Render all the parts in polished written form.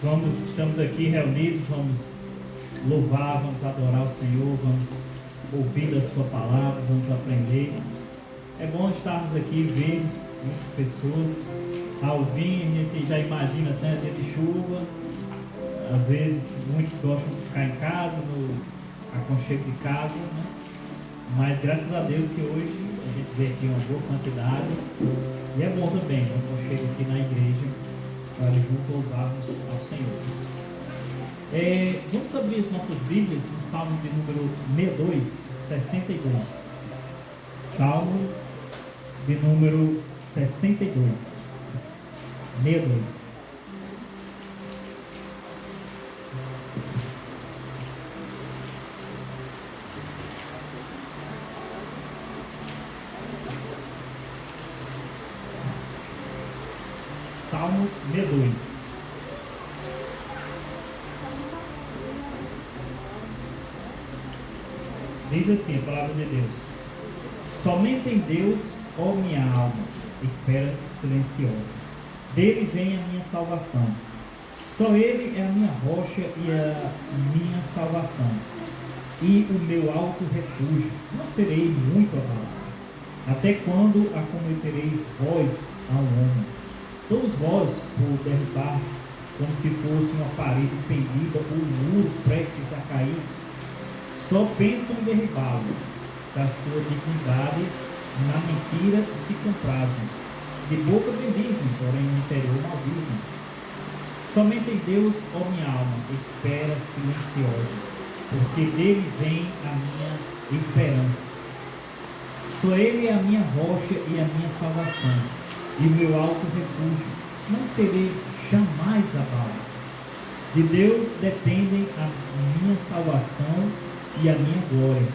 Estamos aqui reunidos, vamos louvar, vamos adorar o Senhor, vamos ouvir a sua palavra, vamos aprender. É bom estarmos aqui, vermos muitas pessoas. Ao vir, a gente já imagina assim, dia de chuva. Às vezes muitos gostam de ficar em casa, no aconchego de casa, né? Mas graças a Deus que hoje a gente vê aqui uma boa quantidade. E é bom também o aconchego aqui na igreja, para juntos louvarmos ao Senhor. Vamos abrir as nossas Bíblias no Salmo de número 62. Salmo de número 62. 62. Salmo 62. Diz assim a palavra de Deus: somente em Deus, ó minha alma, espera silenciosa. Dele vem a minha salvação. Só Ele é a minha rocha e a minha salvação, e o meu alto refúgio. Não serei muito abalado. Até quando acometereis vós ao homem? Todos vós por derrubar, como se fosse uma parede pendida ou um muro prestes a cair, só pensam em derribá-lo. Da sua dignidade, na mentira se comprazem. De boca bendizem, porém no interior maldizem. Somente em Deus, ó minha alma, espera silenciosa, porque dele vem a minha esperança. Só Ele é a minha rocha e a minha salvação, e o meu alto refúgio. Não serei jamais abalado. De Deus dependem a minha salvação e a minha glória.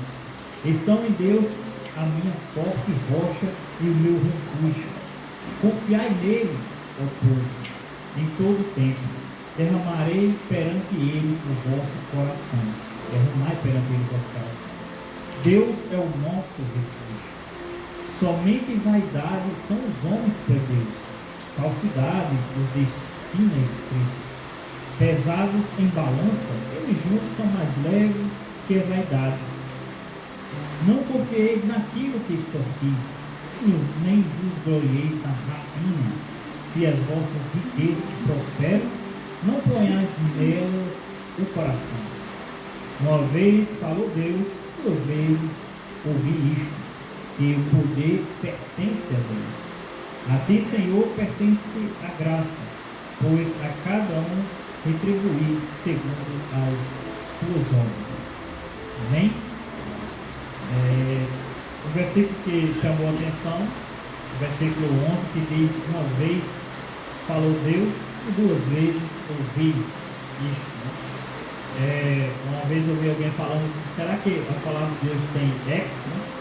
Estão em Deus a minha forte rocha e o meu refúgio. Confiai nele, ó povo, em todo tempo. Derramarei perante ele o vosso coração. Derramai perante ele o vosso coração. Deus é o nosso refúgio. Somente vaidade são os homens perdidos. Falsidade os destina escrito. Pesados em balança, eles juntos são mais leves que a vaidade. Não confieis naquilo que extorquis, nem vos glorieis na rapina. Se as vossas riquezas prosperam, não ponhais nelas o coração. Uma vez falou Deus, 2 vezes ouvi isto, que o poder pertence a Deus. A ti, Senhor, pertence a graça, pois a cada um retribuís segundo as suas obras. Amém? O versículo que chamou a atenção, o versículo 11, que diz: uma vez falou Deus e 2 vezes ouvi isto. Uma vez ouvi alguém falando: será que a palavra de Deus tem eco?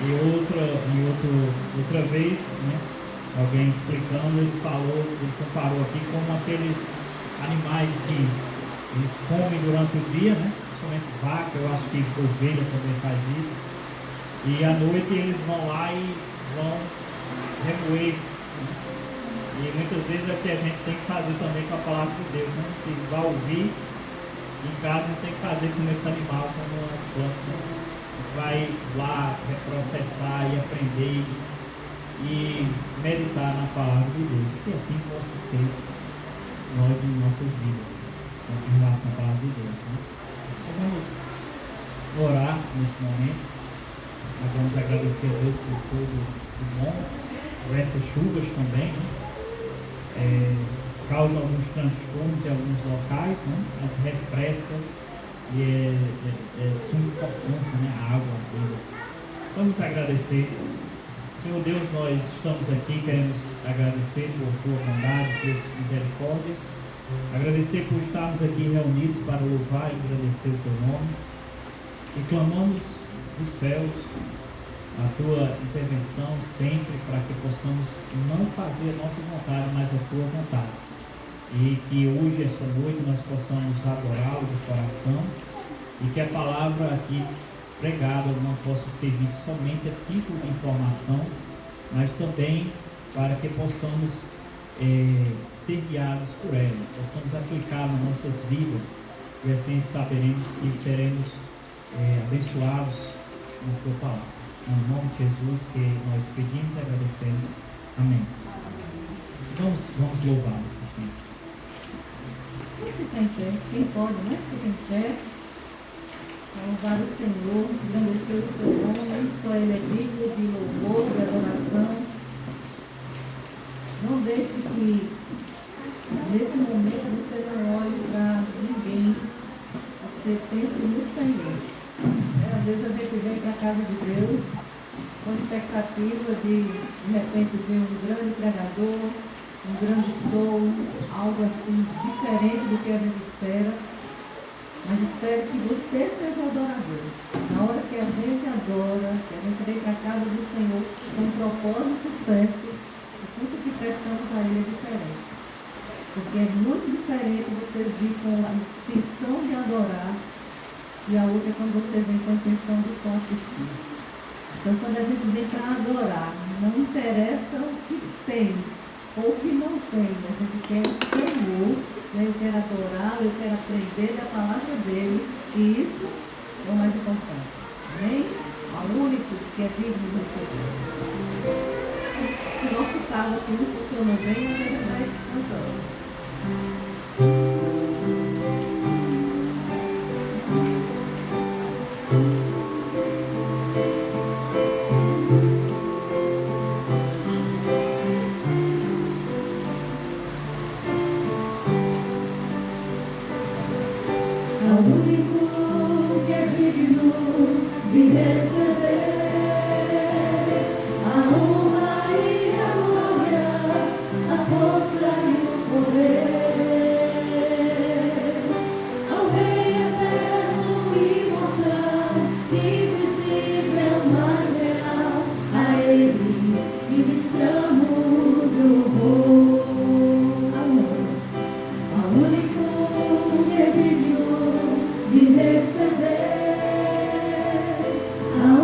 E outra vez, né, alguém explicando, ele comparou aqui como aqueles animais que eles comem durante o dia, né? Principalmente vaca, eu acho que ovelha também faz isso. E à noite eles vão lá e vão remoer. E muitas vezes é o que a gente tem que fazer também com a palavra de Deus, né? Que vai ouvir em casa, a gente tem que fazer com esse animal, como as plantas, né? Vai lá reprocessar e aprender e meditar na palavra de Deus. Que assim possa ser nós em nossas vidas, em relação à palavra de Deus, né? Então vamos orar nesse momento. Nós vamos agradecer a Deus por tudo o bom, por essas chuvas também, né? Causa alguns transtornos em alguns locais, né? Mas refresca e é suma importância, né? A água, a vida. Vamos agradecer. Senhor Deus, nós estamos aqui, queremos agradecer por tua bondade, por tua misericórdia. Agradecer por estarmos aqui reunidos para louvar e agradecer o teu nome. E clamamos dos céus a tua intervenção sempre, para que possamos não fazer a nossa vontade, mas a tua vontade. E que hoje, esta noite, nós possamos adorá-lo de coração, e que a palavra aqui pregada não possa servir somente a título de informação, mas também para que possamos ser guiados por ela, possamos aplicar nas nossas vidas e assim saberemos que seremos abençoados na tua palavra. No nome de Jesus que nós pedimos e agradecemos. Amém. Vamos louvar aqui. Fica em pé, quem pode, né? Fica em pé. Louvar o Senhor, engrandecer o seu nome, só Ele é digno de louvor, de adoração. Não deixe que nesse momento você não olhe para ninguém, você pense no Senhor. Às vezes a gente vem para a casa de Deus com expectativa de repente ver um grande pregador, um grande show, algo assim diferente do que a gente espera. Mas espero que você seja adorador. Na hora que a gente adora, que a gente vem para a casa do Senhor com um propósito certo, o tudo que prestamos a Ele é diferente. Porque é muito diferente você vir com a intenção de adorar e a outra é quando você vem com a intenção de só assistir. Então, quando a gente vem para adorar, não interessa o que tem ou o que não tem, a gente quer o Senhor. Eu quero adorar, eu quero aprender da palavra dele, e isso é o mais importante. Amém? O único que é digno de receber. Se nosso caso aqui não funciona bem, a gente vai cantando. A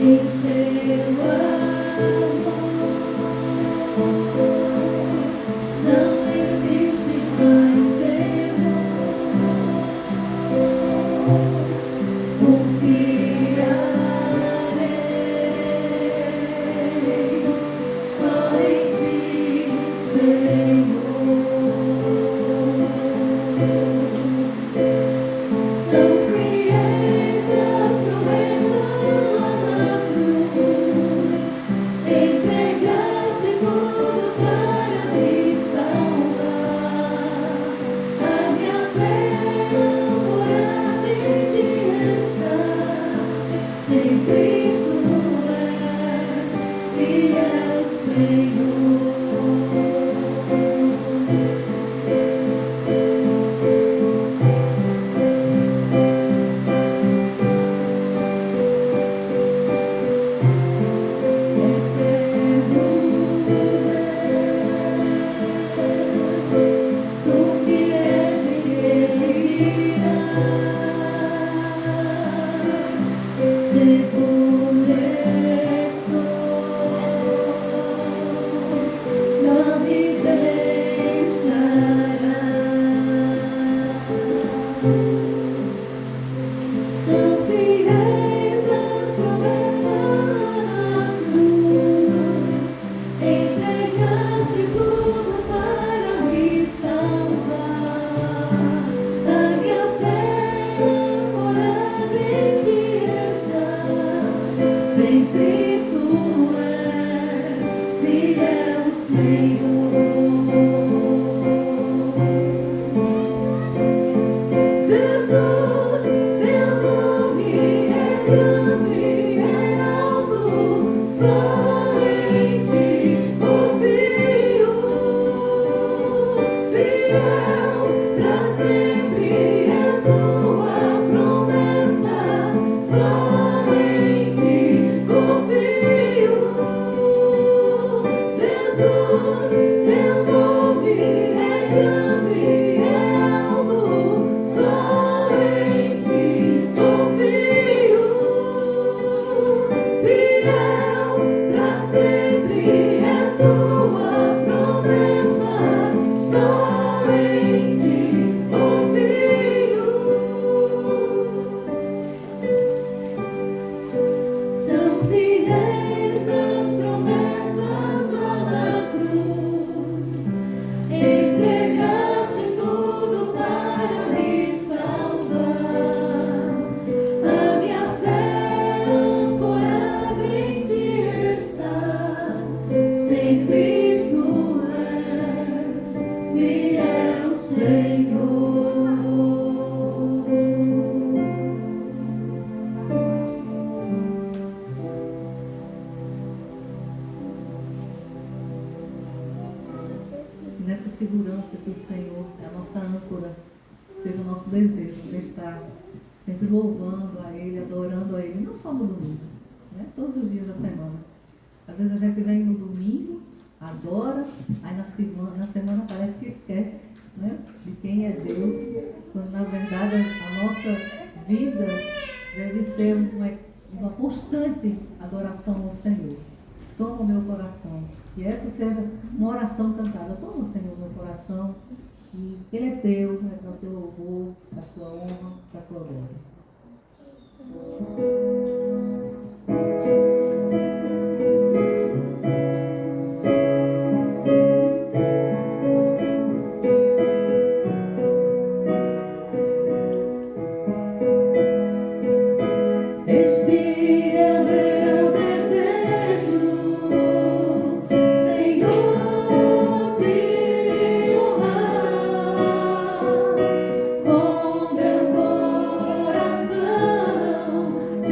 Te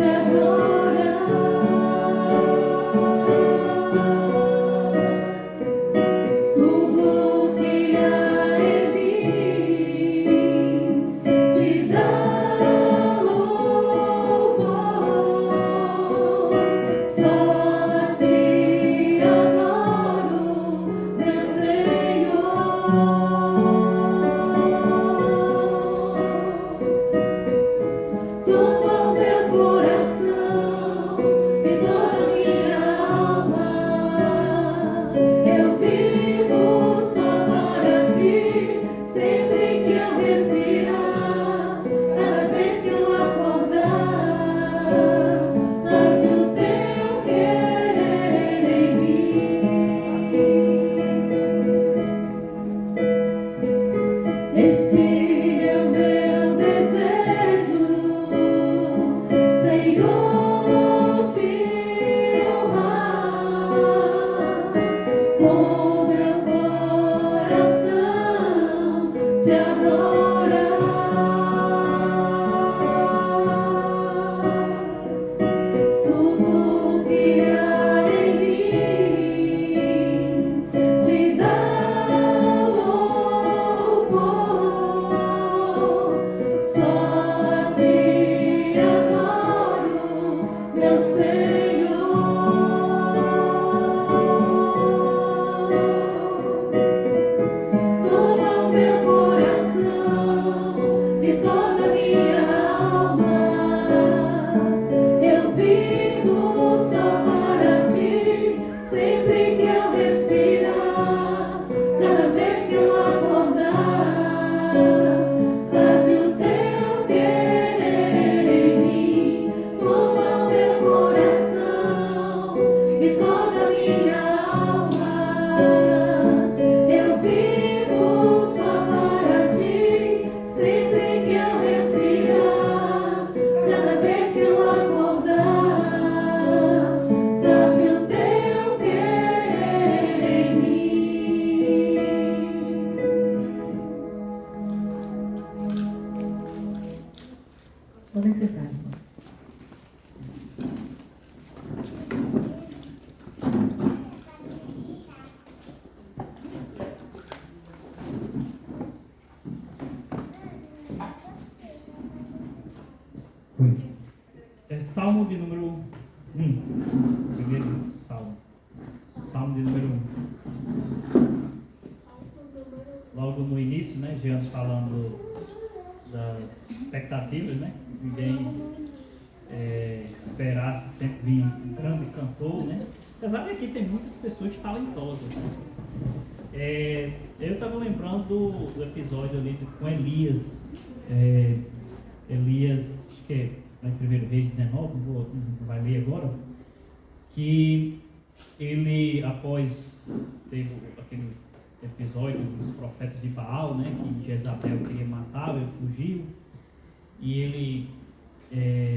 adoro. Salmo de número 1. Primeiro Salmo. Salmo de número 1. Logo no início, né, Jean falando das expectativas, né? Ninguém esperasse sempre vir um grande cantor, né? Apesar de aqui tem muitas pessoas talentosas, né? Eu estava lembrando do episódio ali com Elias. Elias, acho que é em 1 Reis 19, não vai ler agora, que ele, após ter aquele episódio dos profetas de Baal, né, que Jezabel queria matá-lo, ele fugiu, e ele,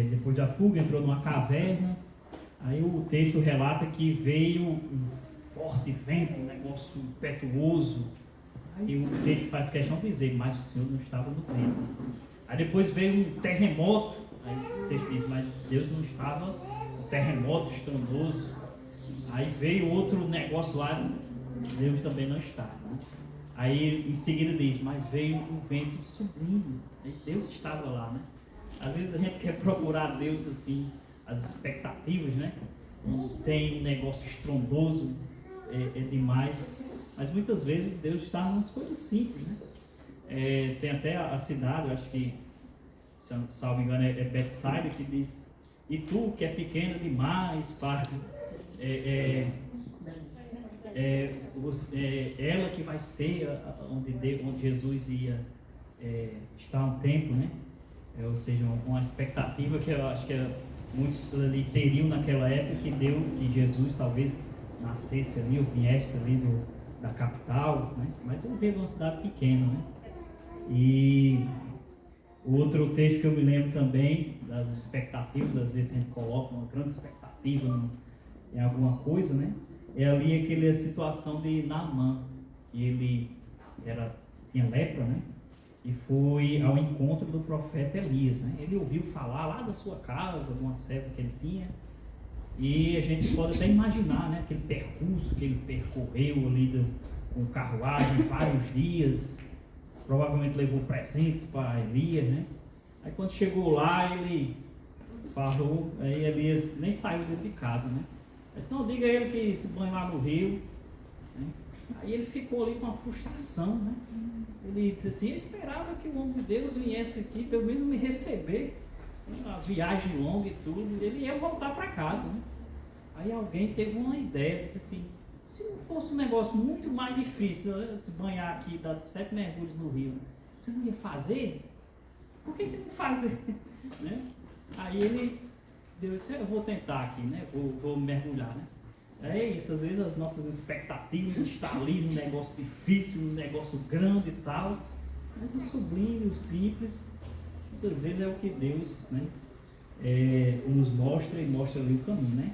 depois da fuga, entrou numa caverna. Aí o texto relata que veio um forte vento, um negócio impetuoso. Aí o texto faz questão de dizer, mas o Senhor não estava no vento. Aí depois veio um terremoto. Aí o texto diz, mas Deus não estava no terremoto estrondoso. Aí veio outro negócio lá, Deus também não está, né? Aí em seguida diz, mas veio um vento sublime. Aí Deus estava lá, né? Às vezes a gente quer procurar Deus assim, as expectativas, né? Tem um negócio estrondoso, é demais. Mas muitas vezes Deus está nas coisas simples, né? Tem até a cidade, eu acho que, se eu não me engano, é Betsaida, que diz, e tu que é pequeno demais para... ela que vai ser onde Jesus ia estar um tempo, né? Ou seja, uma expectativa que eu acho que muitos ali teriam naquela época, que Jesus talvez nascesse ali, ou viesse ali da capital, né? Mas ele veio de uma cidade pequena, né? E o outro texto que eu me lembro também, das expectativas, às vezes a gente coloca uma grande expectativa em alguma coisa, né? É ali aquela situação de Naamã, que ele tinha lepra, né? E foi ao encontro do profeta Elias, né? Ele ouviu falar lá da sua casa, de uma serva que ele tinha, e a gente pode até imaginar, né? Aquele percurso que ele percorreu ali com carruagem, vários dias, provavelmente levou presentes para Elias, né? Aí quando chegou lá, ele falou, aí Elias nem saiu dentro de casa, né? Mas não, diga a ele que se banhe lá no rio, né? Aí ele ficou ali com uma frustração, né? Ele disse assim, eu esperava que o homem de Deus viesse aqui, pelo menos me receber, a viagem longa e tudo, ele ia voltar para casa, né? Aí alguém teve uma ideia, disse assim, se não fosse um negócio muito mais difícil, né, se banhar aqui, dar 7 mergulhos no rio, você não ia fazer? Por que não fazer? Né? Aí ele disse, eu vou tentar aqui, né? Vou mergulhar, né? É isso, às vezes as nossas expectativas estão ali num negócio difícil, num negócio grande e tal, mas o sublime, o simples, muitas vezes é o que Deus, né, nos mostra e mostra ali o caminho, né?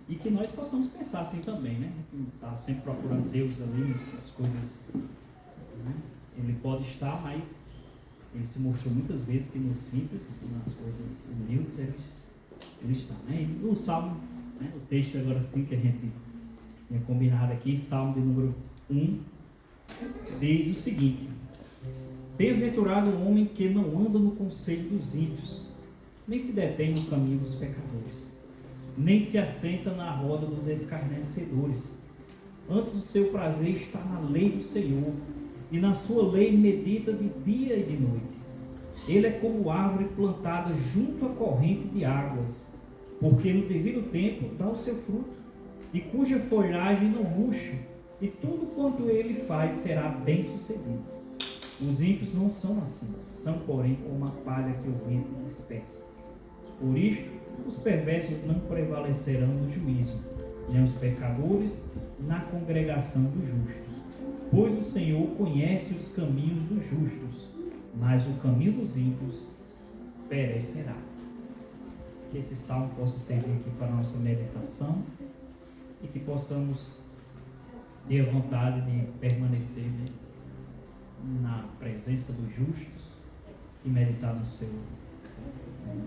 E que nós possamos pensar assim também, né? Está sempre procurando Deus ali, as coisas, né? Ele pode estar, mas ele se mostrou muitas vezes que no simples, nas coisas humildes, ele está, né? E no Salmo, né, o texto agora sim que a gente tinha combinado aqui, Salmo de número 1, diz o seguinte: bem-aventurado o homem que não anda no conselho dos ímpios, nem se detém no caminho dos pecadores, nem se assenta na roda dos escarnecedores. Antes o seu prazer está na lei do Senhor, e na sua lei medita de dia e de noite. Ele é como árvore plantada junto à corrente de águas, porque no devido tempo dá o seu fruto, e cuja folhagem não murcha, e tudo quanto ele faz será bem sucedido. Os ímpios não são assim, são porém como a palha que o vento dispersa. Por isto, os perversos não prevalecerão no juízo, nem os pecadores na congregação dos justos. Pois o Senhor conhece os caminhos dos justos, mas o caminho dos ímpios perecerá. Que esse salmo possa servir aqui para a nossa meditação e que possamos ter a vontade de permanecer, né, na presença dos justos e meditar na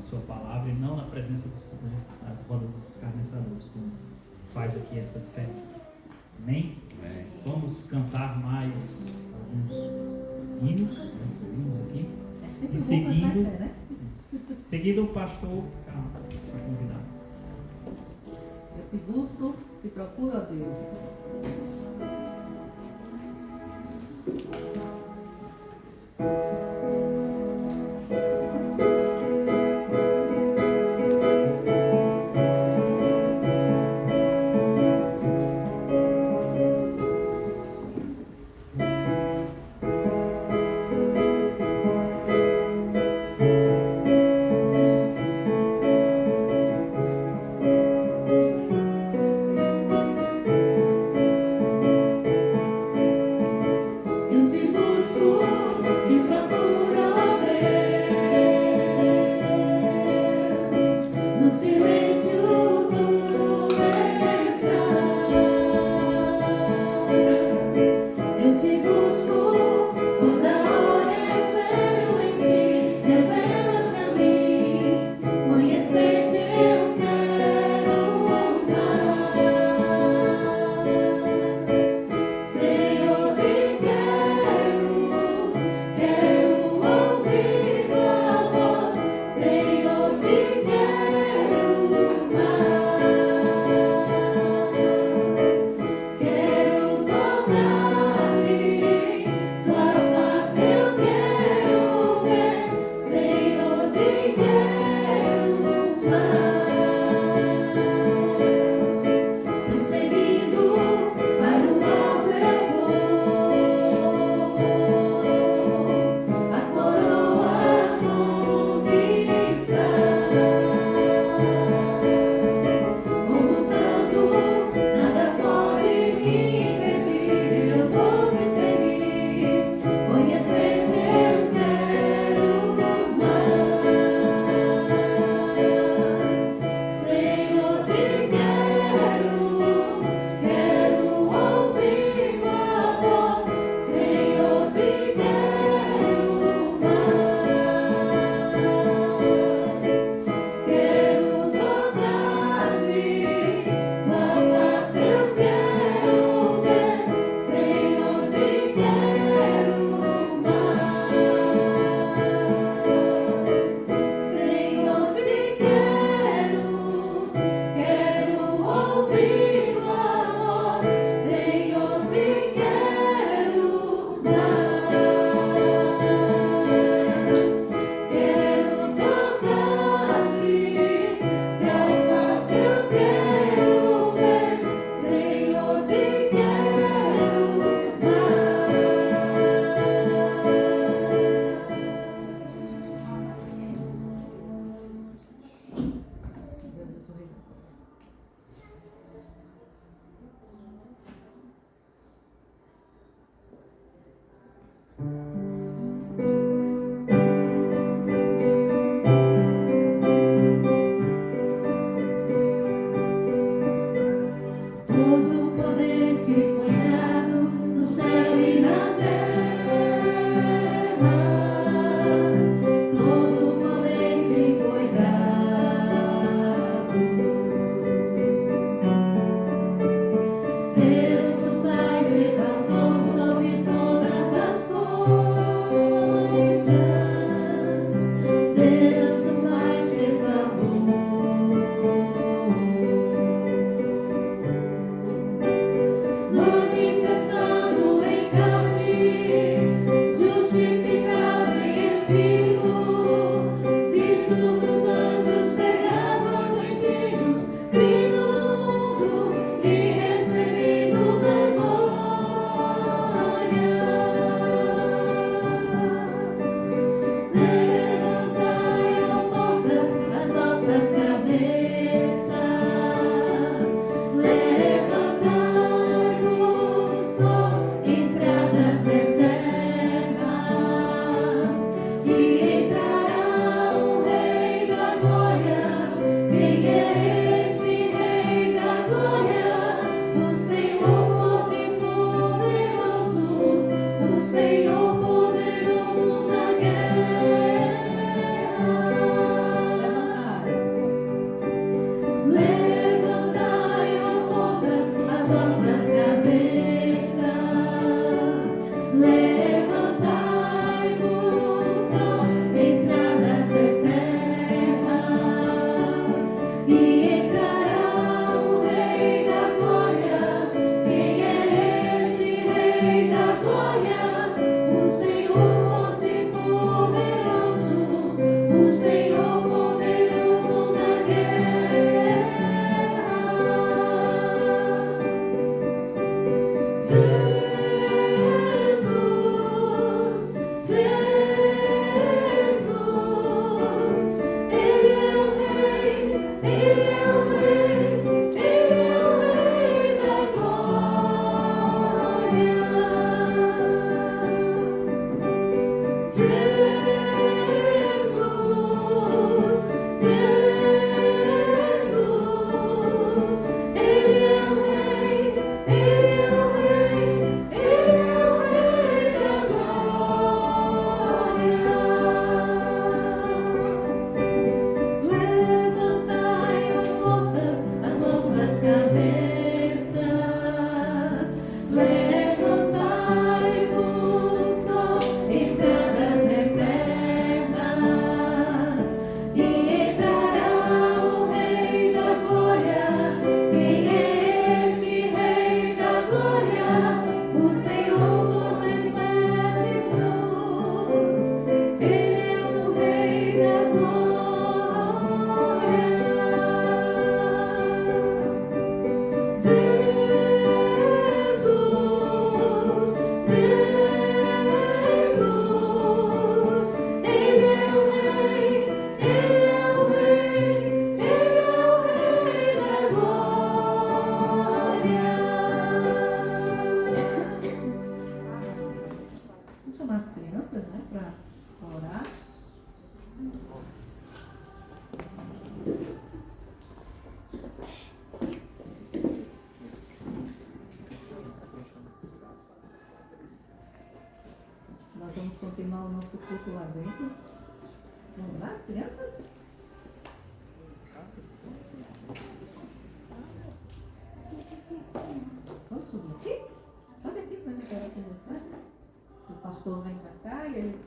sua palavra, e não na presença das rodas dos escarnecedores, como faz aqui essa diferença. Amém? Amém. Vamos cantar mais alguns hinos aqui, e seguindo Seguido o pastor Carlos, para convidar. Eu te busco, te procuro a Deus.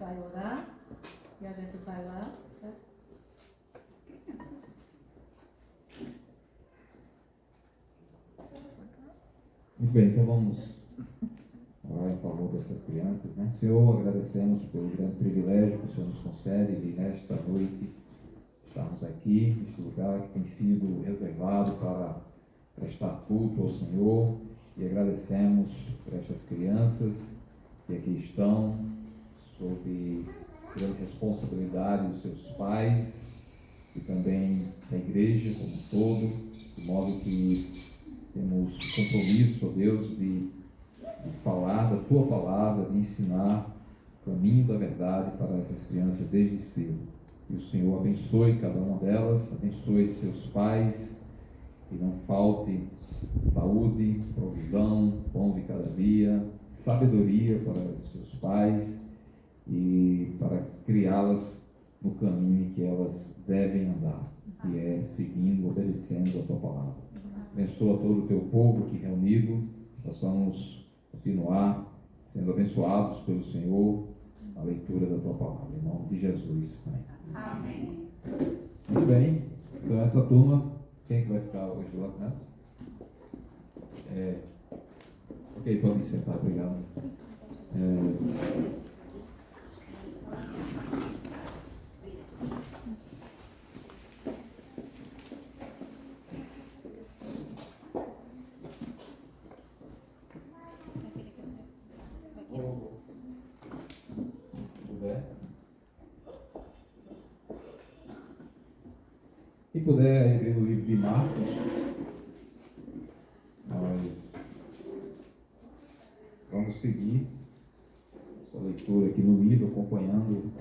vai orar e a gente vai lá. Tá? Muito bem, então vamos orar em favor dessas crianças, né? Senhor, agradecemos pelo grande privilégio que o Senhor nos concede de nesta noite estarmos aqui, neste lugar que tem sido reservado para prestar culto ao Senhor, e agradecemos por estas crianças que aqui estão, sob grande responsabilidade dos seus pais e também da igreja como um todo, de modo que temos compromisso, ó Deus, de falar da Tua palavra, de ensinar o caminho da verdade para essas crianças desde cedo. Que o Senhor abençoe cada uma delas, abençoe seus pais, que não falte saúde, provisão, pão de cada dia, sabedoria para seus pais e para criá-las no caminho em que elas devem andar, que é seguindo, obedecendo a Tua palavra. Abençoa todo o Teu povo aqui reunido, possamos continuar sendo abençoados pelo Senhor na leitura da Tua palavra. Em nome de Jesus. Amém. Amém. Muito bem. Então essa turma, quem é que vai ficar hoje lá com ela? Ok, pode sentar, obrigado. Se puder abrir o livro de Marcos, nós vamos seguir essa leitura aqui no livro, acompanhando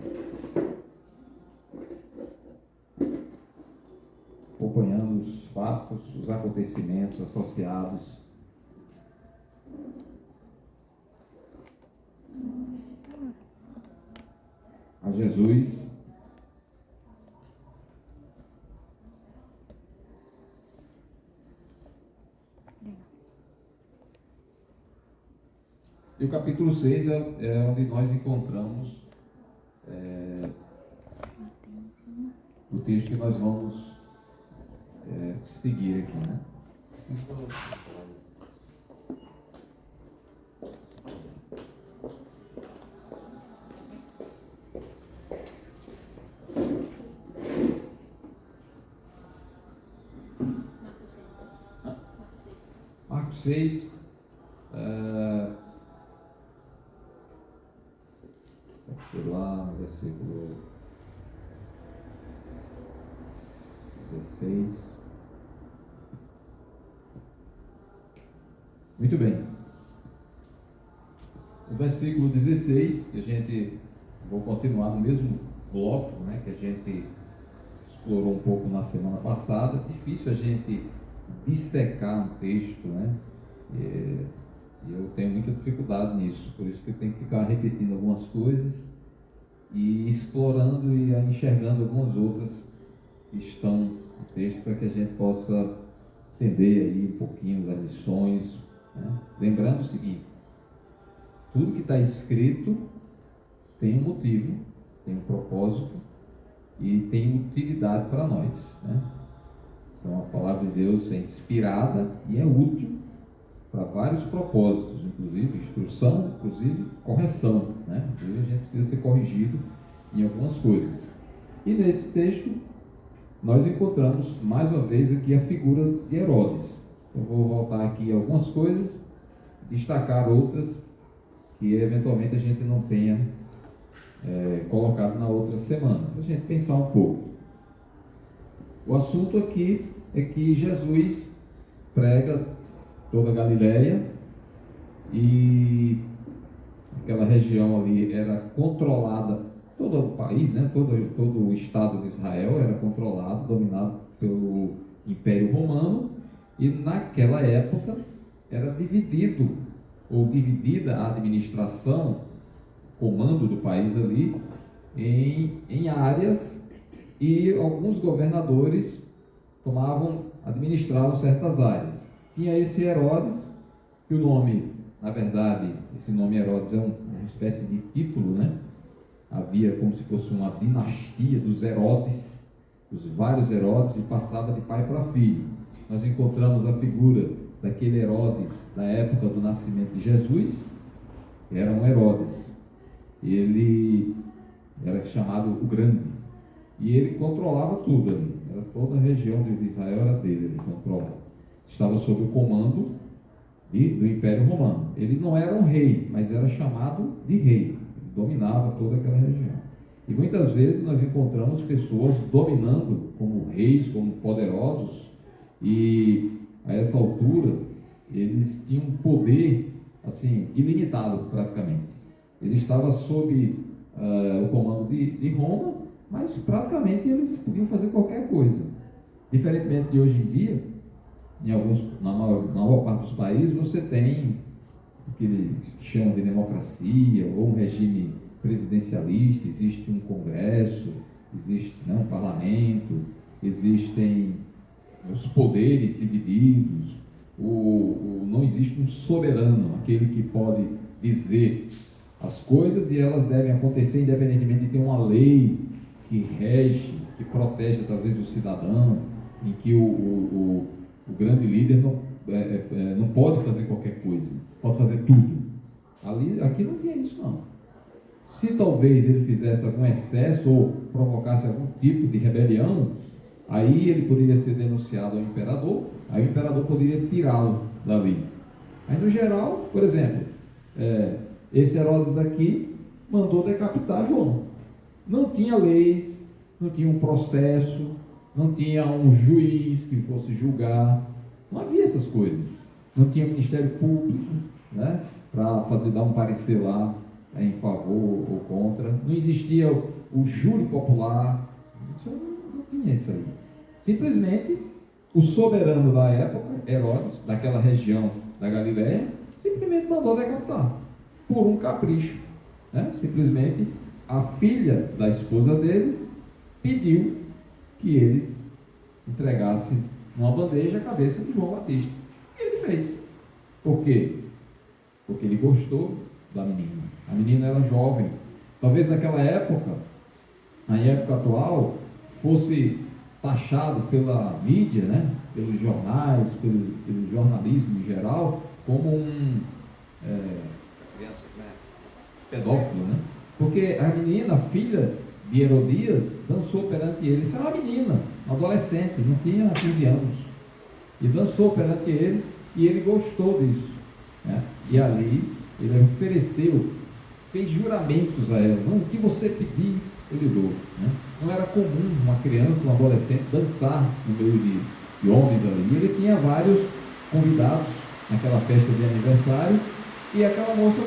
os fatos, os acontecimentos associados a Jesus. E o capítulo 6 é onde nós encontramos o texto que nós vamos seguir aqui, né? Marcos 6, lá no versículo 16. Muito bem. O versículo 16, que a gente, vou continuar no mesmo bloco, né, que a gente explorou um pouco na semana passada. Difícil a gente dissecar um texto, né? E eu tenho muita dificuldade nisso, por isso que eu tenho que ficar repetindo algumas coisas e explorando e enxergando algumas outras que estão no texto para que a gente possa entender aí um pouquinho das lições, né? Lembrando o seguinte: tudo que está escrito tem um motivo, tem um propósito e tem utilidade para nós, né? Então a palavra de Deus é inspirada e é útil para vários propósitos, inclusive instrução, inclusive correção, né? Às vezes a gente precisa ser corrigido em algumas coisas. E nesse texto nós encontramos mais uma vez aqui a figura de Herodes. Eu vou voltar aqui a algumas coisas, destacar outras que eventualmente a gente não tenha colocado na outra semana, para a gente pensar um pouco. O assunto aqui é que Jesus prega toda a Galileia e aquela região ali era controlada, todo o país, né, todo o estado de Israel era controlado, dominado pelo Império Romano, e naquela época era dividida a administração, comando do país ali, em áreas, e alguns governadores administravam certas áreas. Tinha esse Herodes, que o nome, na verdade, esse nome Herodes é uma espécie de título, né? havia como se fosse uma dinastia dos Herodes, os vários Herodes, e passava de pai para filho. Nós encontramos a figura daquele Herodes da época do nascimento de Jesus. Era um Herodes, ele era chamado o Grande, e ele controlava tudo ali, era toda a região de Israel era dele, ele controlava, estava sob o comando do Império Romano. Ele não era um rei, mas era chamado de rei, ele dominava toda aquela região. E muitas vezes nós encontramos pessoas dominando como reis, como poderosos, e a essa altura eles tinham poder assim ilimitado praticamente. Ele estava sob o comando de Roma, mas praticamente eles podiam fazer qualquer coisa. Diferentemente de hoje em dia, na maior parte dos países, você tem o que eles chamam de democracia, ou um regime presidencialista, existe um congresso, existe um parlamento, existem os poderes divididos, não existe um soberano, aquele que pode dizer as coisas e elas devem acontecer independentemente de ter uma lei que rege, que protege talvez o cidadão, em que o grande líder não pode fazer qualquer coisa, pode fazer tudo. Aqui não tinha isso não. Se talvez ele fizesse algum excesso ou provocasse algum tipo de rebelião, aí ele poderia ser denunciado ao imperador, aí o imperador poderia tirá-lo dali. Mas no geral, por exemplo, esse Herodes aqui mandou decapitar João. Não tinha lei, não tinha um processo, não tinha um juiz que fosse julgar, não havia essas coisas. Não tinha Ministério Público, né, para dar um parecer lá em favor ou contra. Não existia o júri popular, não tinha isso aí. Simplesmente o soberano da época, Herodes, daquela região da Galileia, simplesmente mandou decapitar, por um capricho, né? Simplesmente a filha da esposa dele pediu que ele entregasse numa bandeja a cabeça de João Batista. E ele fez. Por quê? Porque ele gostou da menina. A menina era jovem. Talvez naquela época, na época atual, fosse taxado pela mídia, né, pelos jornais, pelo jornalismo em geral, como um pedófilo, né? Porque a menina, filha de Herodias, dançou perante ele. Isso era uma menina, uma adolescente, não tinha 15 anos. E dançou perante ele, e ele gostou disso, né? E ali, ele ofereceu, fez juramentos a ela. Não, o que você pedir, eu lhe dou, né? Não era comum uma criança, um adolescente dançar no meio de homens ali. E ele tinha vários convidados naquela festa de aniversário, e aquela moça,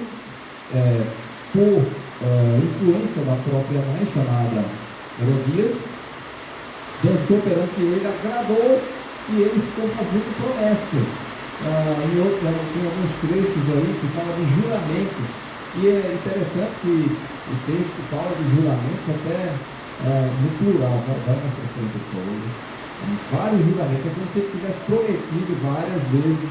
por influência da própria mãe, chamada Herodias, dançou perante ele, agradou, e ele ficou fazendo promessas. Tem alguns trechos aí que falam de juramento, e é interessante que o texto fala de juramentos até no plural, vai na frente, por favor. Vários juramentos, é como se ele tivesse prometido várias vezes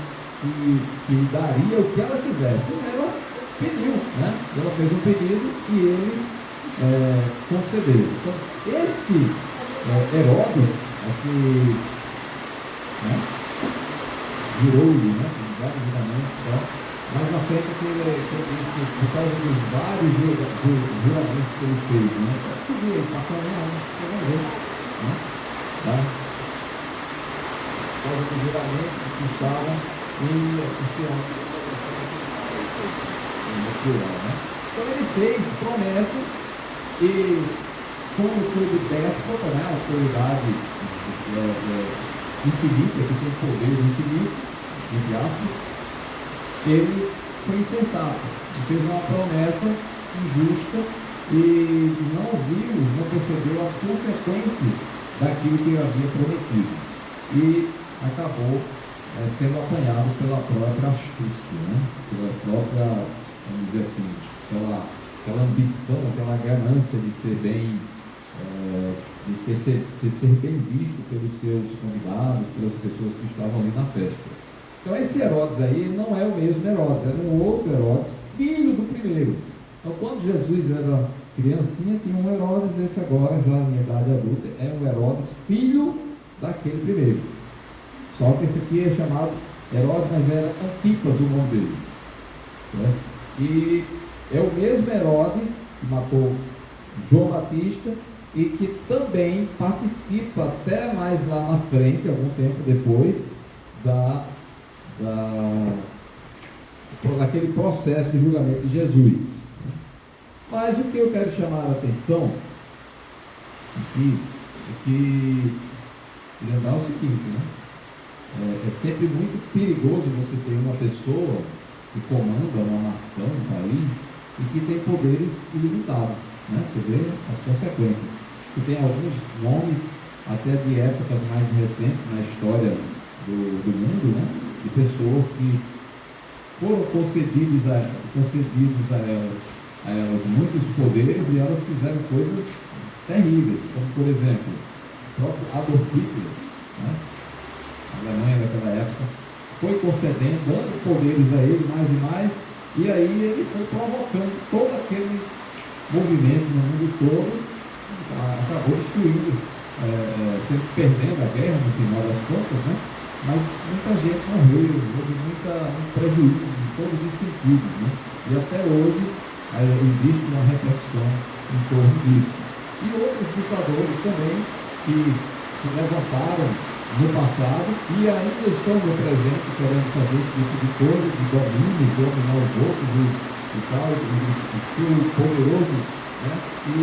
que daria o que ela quisesse. E ela pediu, né? Ela fez um pedido e ele concedeu. Então, esse Herodes, aqui, né, jurou-lhe, né, vários juramentos, tá? Mas na frente que eu disse que por causa dos vários juramentos que ele fez, né? Pode subir aí, passar a minha alma, você vai ver, né? Tá? Por causa dos juramentos que estavam né? Então ele fez promessas e, como foi de déspota, né, autoridade infinita, que tem poder infinito, entre aspas, ele foi insensato, fez uma promessa injusta e não percebeu as consequências daquilo que ele havia prometido. E acabou sendo apanhado pela própria astúcia, né? Pela própria, vamos dizer assim, aquela ambição, aquela ganância de ser bem, de ser bem visto pelos seus convidados, pelas pessoas que estavam ali na festa. Então esse Herodes aí não é o mesmo Herodes, era um outro Herodes, filho do primeiro. Então quando Jesus era criancinha tinha um Herodes, esse agora, já em idade adulta, é um Herodes, filho daquele primeiro. Só que esse aqui é chamado Herodes, mas era Antipas o nome dele. Né? E é o mesmo Herodes que matou João Batista e que também participa até mais lá na frente, algum tempo depois, daquele processo de julgamento de Jesus. Mas o que eu quero chamar a atenção aqui é que lembrar o seguinte, né? É sempre muito perigoso você ter uma pessoa que comanda uma nação, um país, e que tem poderes ilimitados, né? Você vê as consequências. Que tem alguns nomes, até de épocas mais recentes na história do mundo, né? De pessoas que foram concedidos a elas muitos poderes e elas fizeram coisas terríveis, como por exemplo, o próprio Adolf Hitler, né? A Alemanha daquela época, foi concedendo, dando poderes a ele mais e mais, e aí ele foi provocando todo aquele movimento no mundo todo, acabou destruindo, sempre perdendo a guerra no final das contas, né? Mas muita gente morreu, houve muito prejuízo em todos os sentidos, né? E até hoje existe uma repressão em torno disso. E outros ditadores também que se levantaram no passado e ainda estão no presente querendo fazer esse tipo de coisa, de domínio, dominar os outros e tal, e ser poderoso, né? E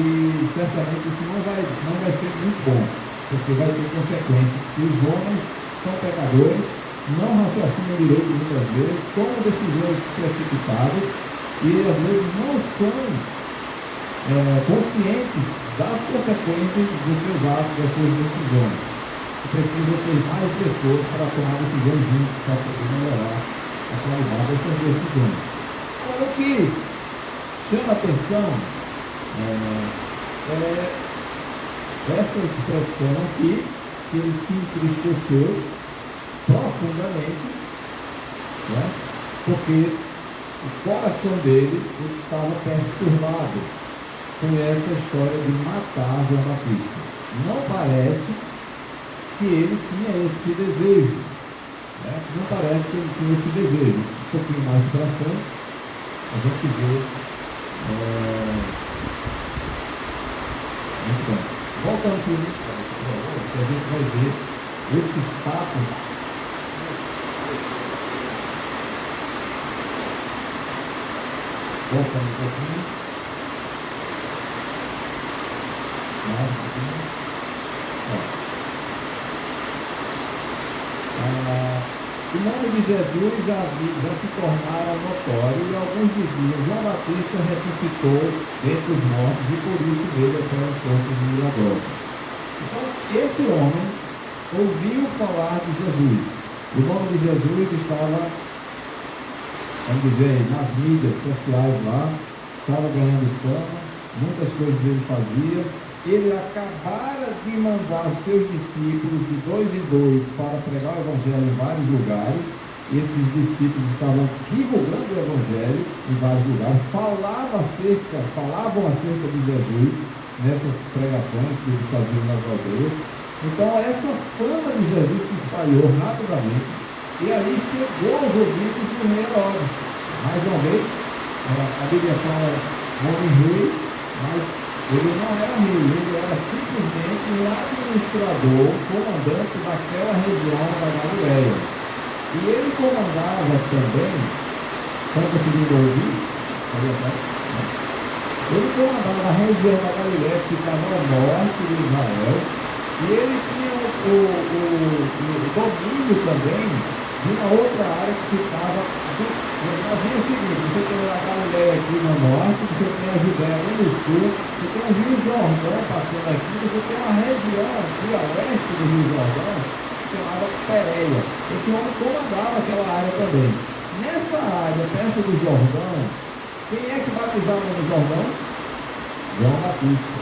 certamente isso não vai ser muito bom, porque vai ter consequências. E os homens são pecadores, não raciocinam direito muitas vezes, tomam decisões precipitadas e às vezes não são conscientes das consequências dos seus atos, das suas decisões. Precisa ter mais pessoas para tomar decisões juntos, para poder melhorar a qualidade dessas decisões. Agora, o que chama atenção essa expressão aqui, que ele se entristeceu profundamente, né? Porque o coração dele estava perturbado com essa história de matar João Batista. Não parece que ele tinha esse desejo, né? Não parece que ele tinha esse desejo. Um pouquinho mais para frente, a gente vê. Muito bem. Voltando para o que a gente vai ver esses fatos. Voltando um pouquinho. Mais um pouquinho. O nome de Jesus já se tornara notório e alguns diziam: João Batista ressuscitou dentre os mortos e por isso veio até os corpos milagrosos. Então, esse homem ouviu falar de Jesus. O nome de Jesus estava, vamos dizer, nas mídias sociais lá, estava ganhando fama, muitas coisas ele fazia. Ele acabara de mandar os seus discípulos de 2 em 2 para pregar o Evangelho em vários lugares. Esses discípulos estavam divulgando o Evangelho em vários lugares, falavam acerca de Jesus nessas pregações que eles faziam nas aldeias. Então essa fama de Jesus se espalhou rapidamente e aí chegou aos ouvidos do rei Herodes. Mais uma vez, a Bíblia fala nome rei, mas ele não era rei, ele era simplesmente um administrador, comandante daquela região da Galileia. E ele comandava também, estão conseguindo ouvir? Ele comandava a região da Galileia que ficava ao norte de Israel, e ele tinha o domínio também de uma outra área que ficava. Imagina o seguinte: você tem a Galileia aqui no norte, você tem a Judéia ali no sul, você tem o Rio Jordão passando aqui, você tem uma região aqui a oeste do Rio Jordão, chamada Pérea. Esse homem comandava aquela área também. Nessa área, perto do Jordão, quem é que batizava no Jordão? João Batista.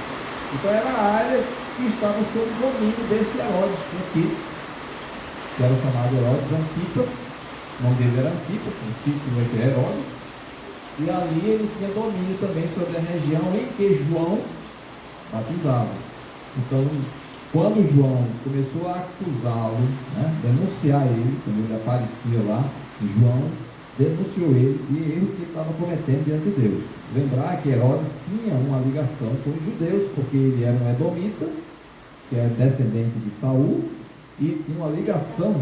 Então era a área que estava sob o domínio desse Herodes aqui, que era chamado Herodes Antipas. O nome dele era Antipas, o título é Herodes, e ali ele tinha domínio também sobre a região em que João batizava. Então, quando João começou a acusá-lo, né, denunciar ele, quando ele aparecia lá, João denunciou ele e erro que ele estava cometendo diante de Deus. Lembrar que Herodes tinha uma ligação com os judeus, porque ele era um edomita, que é descendente de Saul, e tinha uma ligação,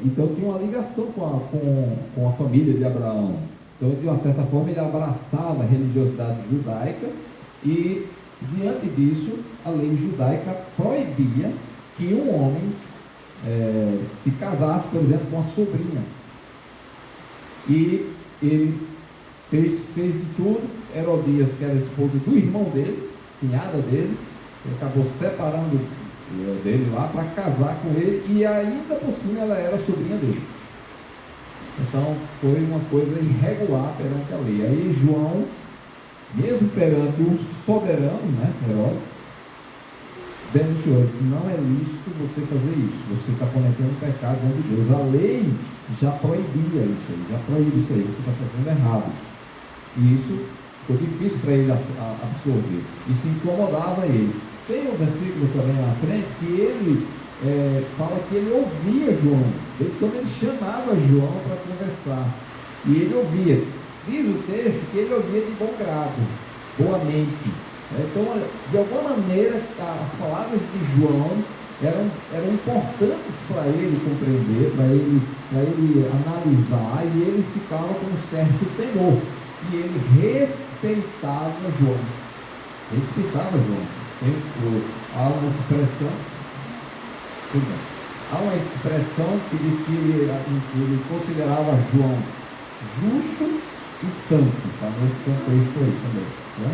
então tinha uma ligação com a família de Abraão. Então, de uma certa forma, ele abraçava a religiosidade judaica e, diante disso, a lei judaica proibia que um homem se casasse, por exemplo, com a sobrinha. E ele fez de tudo. Herodias, que era esposa do irmão dele, cunhada dele, ele acabou separando dele lá para casar com ele, e ainda por cima ela era sobrinha dele. Então foi uma coisa irregular perante a lei. Aí João, mesmo perante o soberano, né, Herodes, denunciou, disse: não é lícito você fazer isso, você está cometendo um pecado diante de Deus. A lei já proibia isso aí, já proíbe isso aí, você está fazendo errado. E isso ficou difícil para ele absorver, isso incomodava ele. Tem um versículo também na frente que ele fala que ele ouvia João, quando ele chamava João para conversar, e ele ouvia. Diz o texto que ele ouvia de bom grado, boamente. Então, de alguma maneira, as palavras de João eram importantes para ele compreender, para ele analisar, e ele ficava com um certo temor. E ele respeitava João. Há uma expressão que diz que ele considerava João justo e santo. Está nesse contexto aí também, né?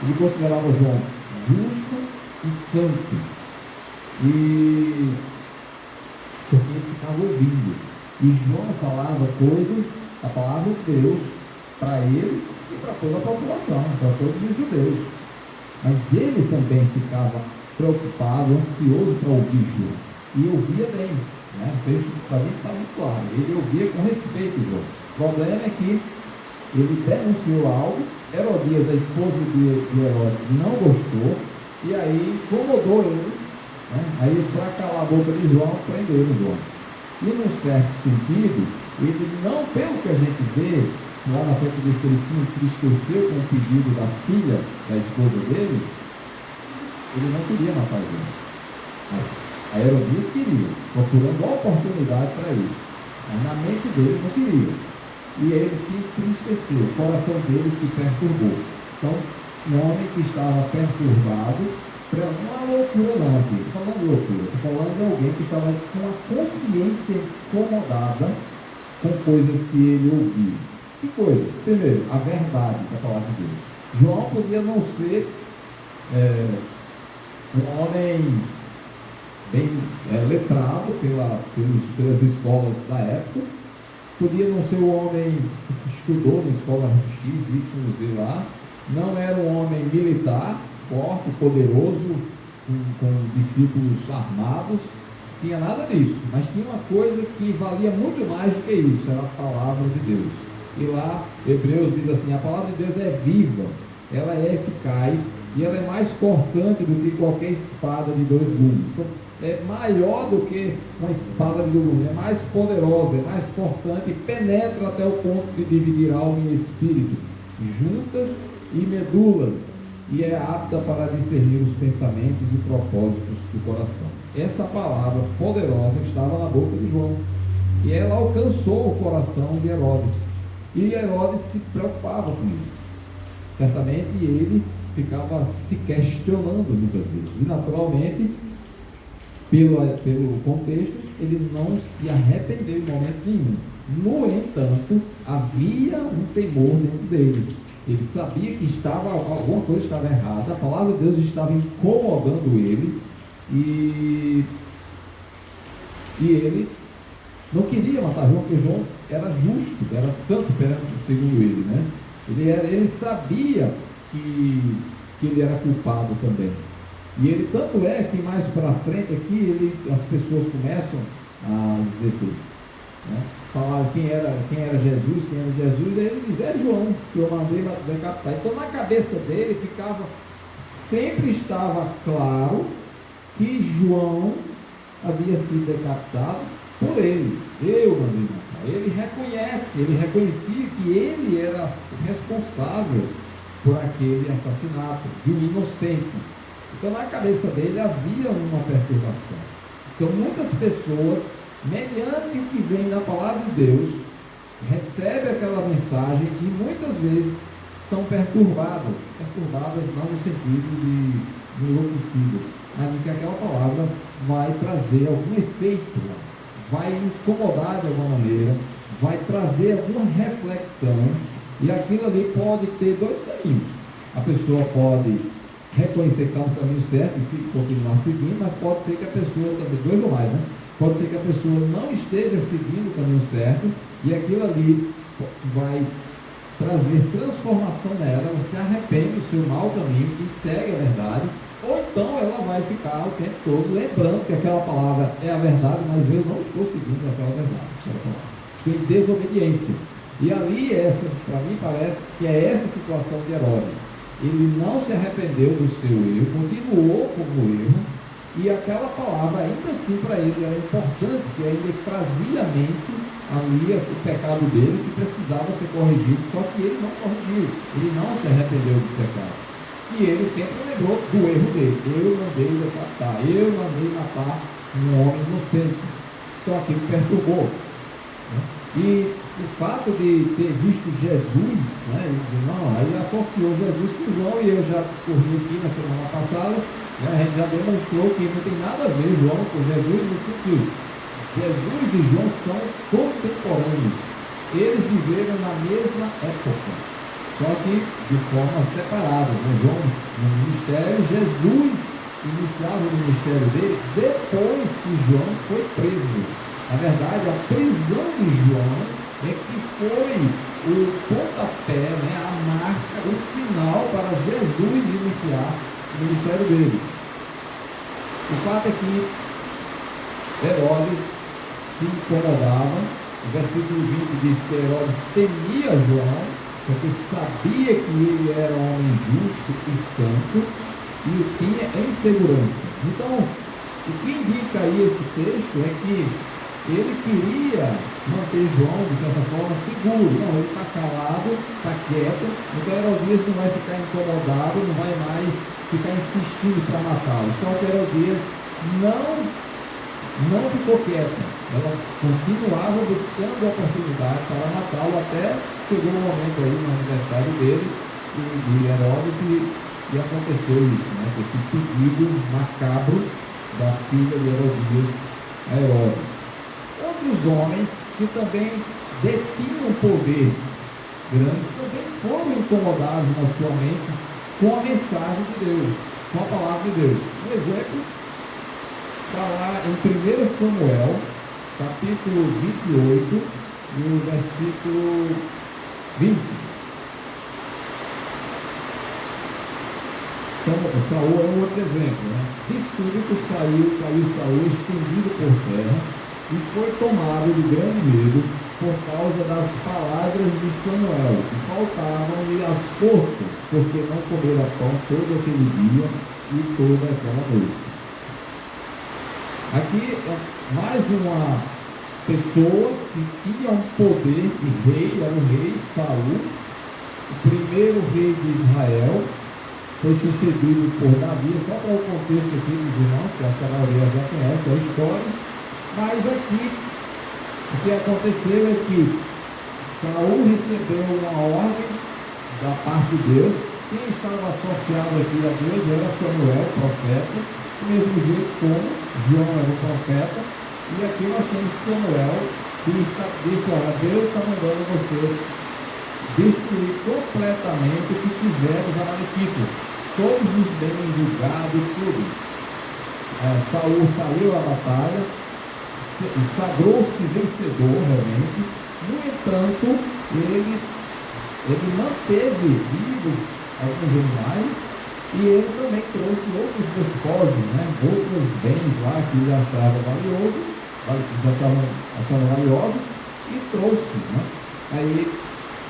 Ele considerava João justo e santo, e porque ele ficava ouvindo, e João falava coisas, a palavra de Deus, para ele e para toda a população, para todos os judeus. Mas ele também ficava preocupado, ansioso para ouvir João, e ouvia bem, né? O texto para mim está muito claro, ele ouvia com respeito João. O problema é que ele denunciou algo, Herodias, a esposa de Herodes, não gostou, e aí incomodou eles, né? Aí, para calar a boca de João, prenderam João. E, num certo sentido, ele não, pelo que a gente vê, lá na frente diz que ele se entristeceu com o pedido da filha, da esposa dele, ele não queria matar João. Mas a Herodias queria, procurando a oportunidade para isso. Mas na mente dele não queria. E ele se entristeceu, o coração dele se perturbou. Então, um homem que estava perturbado, não é loucura não aqui, estou falando de loucura, estou falando de alguém que estava com a consciência incomodada com coisas que ele ouvia. Que coisa? Primeiro, a verdade da palavra de Deus. João podia não ser um homem bem letrado pelas escolas da época, podia não ser um homem que estudou na escola X, Y, Z lá, não era um homem militar, forte, poderoso, com discípulos armados, tinha nada disso, mas tinha uma coisa que valia muito mais do que isso, era a palavra de Deus. E lá, Hebreus diz assim: a palavra de Deus é viva, ela é eficaz e ela é mais cortante do que qualquer espada de dois gumes. Então, é maior do que uma espada de dois gumes, é mais poderosa, é mais cortante, penetra até o ponto de dividir alma e espírito, juntas e medulas, e é apta para discernir os pensamentos e propósitos do coração. Essa palavra poderosa estava na boca de João, e ela alcançou o coração de Herodes, e Herodes se preocupava com isso. Certamente ele ficava se questionando muitas vezes, e naturalmente, pelo contexto, ele não se arrependeu em momento nenhum. No entanto, havia um temor dentro dele. Ele sabia que alguma coisa estava errada, a palavra de Deus estava incomodando ele, e ele não queria matar João, porque João era justo, era santo, segundo ele, né? Ele sabia que ele era culpado também. E ele, tanto é que mais para frente aqui, as pessoas começam a dizer assim, né? falaram quem era Jesus, aí ele diz, é João, que eu mandei decapitar. Então na cabeça dele sempre estava claro que João havia sido decapitado por ele. Eu mandei matar. Ele reconhecia que ele era responsável por aquele assassinato de um inocente. Então na cabeça dele havia uma perturbação. Então muitas pessoas, mediante o que vem da palavra de Deus, recebem aquela mensagem e muitas vezes são perturbadas não no sentido de enlouquecidas, mas em que aquela palavra vai trazer algum efeito, vai incomodar de alguma maneira, vai trazer alguma reflexão, e aquilo ali pode ter dois caminhos. A pessoa pode reconhecer que está no caminho certo e continuar seguindo, mas pode ser que a pessoa, também dois ou mais, pode ser que a pessoa não esteja seguindo o caminho certo, e aquilo ali vai trazer transformação nela, ela se arrepende do seu mau caminho e segue a verdade, ou então ela vai ficar o tempo todo lembrando que aquela palavra é a verdade, mas eu não estou seguindo aquela verdade, tem desobediência. E ali, para mim parece que é essa situação de Herodes. Ele não se arrependeu do seu erro, continuou como erro, e aquela palavra ainda assim para ele era importante, porque ainda trazia à mente ali o pecado dele que precisava ser corrigido, só que ele não corrigiu, ele não se arrependeu do pecado. E ele sempre lembrou do erro dele. Eu mandei decapitar, eu mandei matar um homem inocente. Então aquilo perturbou. E o fato de ter visto Jesus, ele disse, não, aí associou Jesus com João, e eu já discorri aqui na semana passada, a gente já demonstrou que não tem nada a ver João com Jesus no sentido. Jesus e João são contemporâneos. Eles viveram na mesma época, só que de forma separada. João no ministério, Jesus iniciava o ministério dele depois que João foi preso. Na verdade, a prisão de João é que foi o pontapé, a marca, o sinal para Jesus iniciar o ministério dele. O fato é que Herodes se incomodava. O versículo 20 diz que Herodes temia João, porque sabia que ele era um homem justo e santo e o tinha em segurança. Então, o que indica aí esse texto é que ele queria manter João, de certa forma, seguro. Não, ele está calado, está quieto, então Herodias não vai ficar incomodado, não vai mais ficar insistindo para matá-lo. Só que Herodias não ficou quieta. Ela continuava buscando a oportunidade para matá-lo, até chegou um momento aí no aniversário dele, de Herodes, e aconteceu isso, esse pedido macabro da filha de Herodias a Herodes. Outros homens que também detinham poder grande também foram incomodados na sua mente com a mensagem de Deus, com a palavra de Deus. Um exemplo está lá em 1 Samuel, capítulo 28, no versículo 20. Saul é um outro exemplo. De súbito caiu Saul estendido por terra, e foi tomado de grande medo por causa das palavras de Samuel, que faltavam-lhe as forças, porque não comera pão todo aquele dia e toda aquela noite. Aqui é mais uma pessoa que tinha um poder de rei, era o rei Saul, o primeiro rei de Israel. Foi sucedido por Davi, só para o contexto aqui dos irmãos, que a maioria já conhece a história. Mas aqui, o que aconteceu é que Saul recebeu uma ordem da parte de Deus. Quem estava associado aqui a Deus era Samuel, profeta, do mesmo jeito como João era o profeta. E aqui nós temos Samuel, que disse, olha, Deus está mandando você destruir completamente o que fizeram os amalequitas, todos os bens do gado e tudo. Saul saiu à batalha, sagrou-se vencedor realmente. No entanto, ele manteve vivos alguns animais, e ele também trouxe outros despojos, outros bens lá que ele achava valiosos, e trouxe, né? Aí,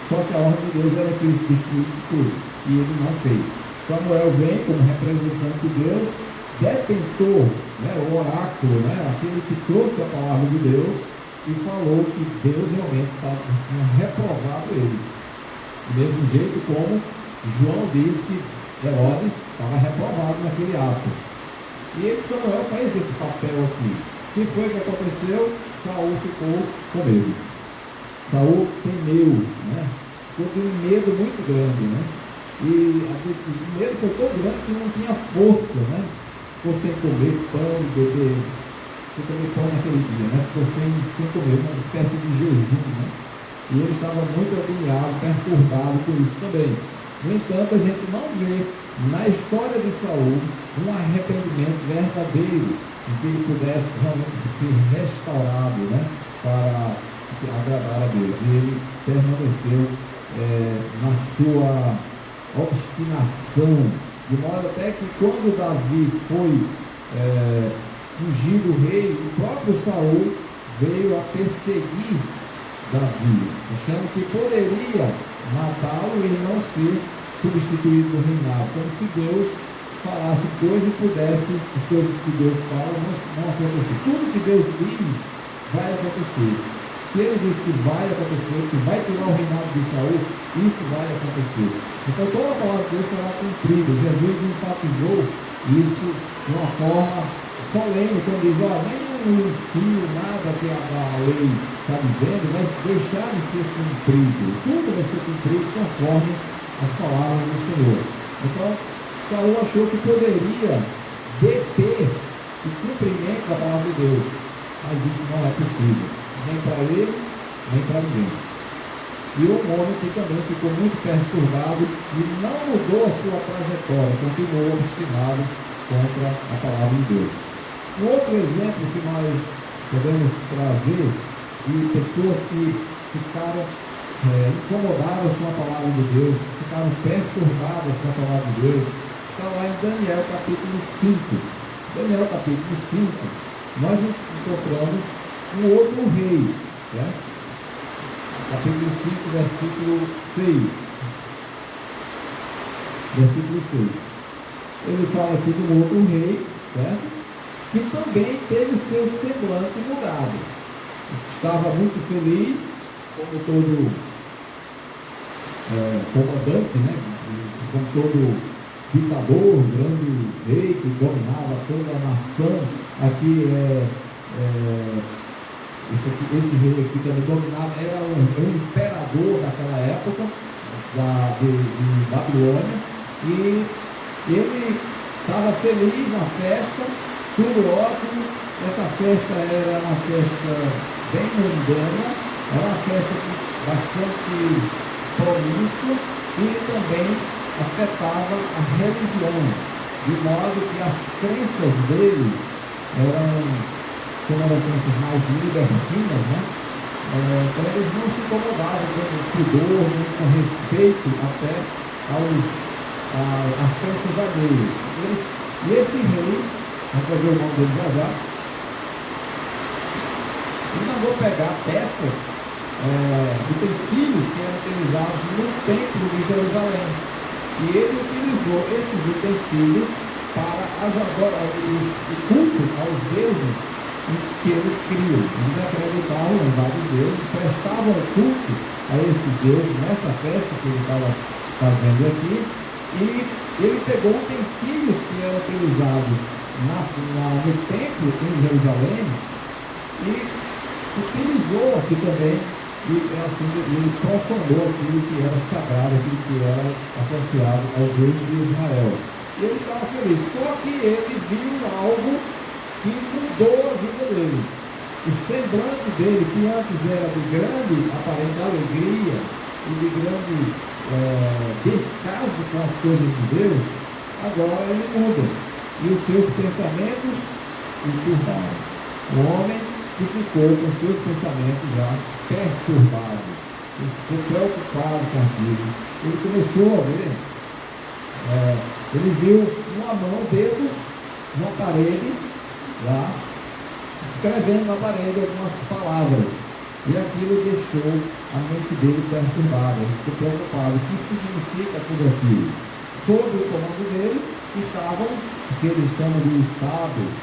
só que a ordem de Deus era que ele destruísse tudo, e ele não fez. Samuel vem como representante de Deus, detentor, né, o oráculo, né, aquele que trouxe a palavra de Deus e falou que Deus realmente tinha reprovado ele. Do mesmo jeito como João diz que Herodes estava reprovado naquele ato. E ele, Samuel, fez esse papel aqui. O que foi que aconteceu? Saul ficou com medo. Saul temeu, né? Ficou com um medo muito grande, né? E o medo foi tão grande que não tinha força, né? Ficou sem comer pão e beber. Sem comer pão naquele dia, né? Ficou sem comer, uma espécie de jejum, né? E ele estava muito agoniado, perturbado por isso também. No entanto, a gente não vê na história de Saul um arrependimento verdadeiro em que ele pudesse realmente ser restaurado, né, para agradar a Deus. E ele permaneceu na sua obstinação, de modo até que quando Davi foi ungido rei, o próprio Saul veio a perseguir Davi, achando que poderia matá-lo e não ser substituído no reinado, como se Deus falasse coisas e pudesse, as coisas que Deus fala não acontecer. Tudo que Deus diz vai acontecer. Se ele diz que vai acontecer, que vai tirar o reinado de Saul, isso vai acontecer. Então toda a palavra de Deus será cumprida. Jesus enfatizou isso de uma forma solene, quando diz, nem um fio, nada que a lei está dizendo, vai deixar de ser cumprido. Tudo vai ser cumprido conforme as palavras do Senhor. Então, Saul achou que poderia deter o cumprimento da palavra de Deus, mas isso não é possível, nem para ele, nem para ninguém. E o homem que também ficou muito perturbado e não mudou a sua trajetória, continuou obstinado contra a palavra de Deus. Um outro exemplo que nós podemos trazer de pessoas que ficaram incomodadas com a palavra de Deus, ficaram perturbadas com a palavra de Deus, está lá em Daniel capítulo 5. Daniel capítulo 5, nós encontramos um outro rei, né? Capítulo 5, versículo 6. Versículo 6. Ele fala aqui de um outro rei, certo? Que também teve o seu semblante mudado. Estava muito feliz, como todo comandante, né? Como todo ditador, grande rei que dominava toda a nação. Aqui esse rei aqui também dominava, era um imperador daquela época, de Babilônia, e ele estava feliz na festa, tudo ótimo. Essa festa era uma festa bem mundana, era uma festa bastante promíscua e também afetava a religião, de modo que as crenças dele eram, como eram crenças mais libertinas, né? Então eles não se incomodavam com o pudor, nem com respeito até às crenças alheias. E esse rei, vamos fazer o nome dele já, ele mandou pegar peças, utensílios que eram utilizados no templo de Jerusalém. E ele utilizou esses utensílios para o culto aos deuses que eles criam. Eles acreditavam em vários deuses, prestavam culto a esses deuses nessa festa que ele estava fazendo aqui. E ele pegou utensílios que eram utilizados no templo em Jerusalém e utilizou aqui também, e assim ele profanou aquilo que era sagrado, aquilo que era associado ao Deus de Israel. E ele estava feliz, só que ele viu algo que mudou a vida dele. O semblante dele, que antes era de grande aparente alegria e de grande descaso com as coisas de Deus, agora ele muda. E os seus pensamentos se turbaram. O homem que ficou com seus pensamentos já perturbados, ele ficou preocupado com aquilo. Ele começou a ver, ele viu uma mão, dedos, numa parede, lá, escrevendo na parede algumas palavras. E aquilo deixou a mente dele perturbada, ele ficou preocupado. O que significa tudo aquilo? Sob o comando dele estavam o que eles chamam de sábios,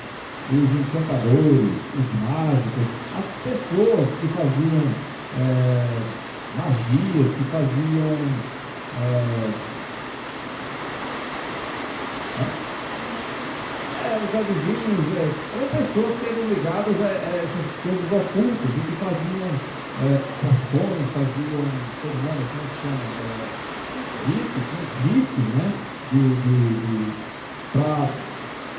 os encantadores, os mágicos, as pessoas que faziam magia, que faziam os adivinhos, eram pessoas que eram ligadas a essas coisas ocultas e que faziam poções, faziam, como se chama, ritos, né? Para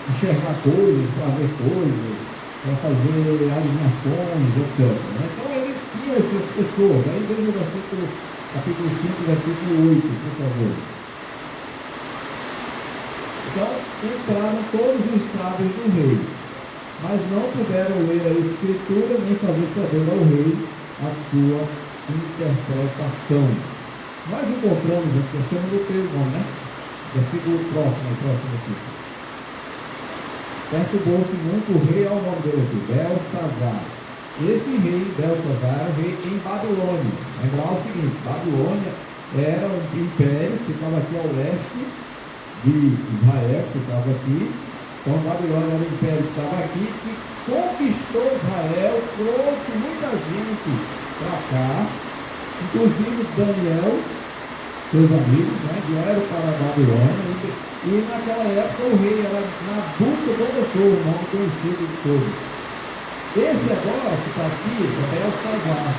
enxergar coisas, para ver coisas, para fazer adivinhações, etc. Né? Então eles tinham essas pessoas. Aí veja o capítulo 5, versículo 8, por favor. Então entraram todos os sábios do rei, mas não puderam ler a escritura nem fazer saber ao rei a sua interpretação. Nós encontramos aqui, chama do teu nome, né? Versículo próximo aqui. Perturbou-se muito o rei ao nome dele aqui, Belsazar. Esse rei, Belsazar, era rei em Babilônia. Lembrar o seguinte, Babilônia era um império que ficava aqui ao leste de Israel, que ficava aqui. Então Babilônia era um império que estava aqui, que conquistou Israel, trouxe muita gente para cá, inclusive Daniel, seus amigos, né, vieram para a Babilônia, e naquela época o rei era Nabucodonosor, o nome conhecido de todos. Esse agora que está aqui é Belsazar.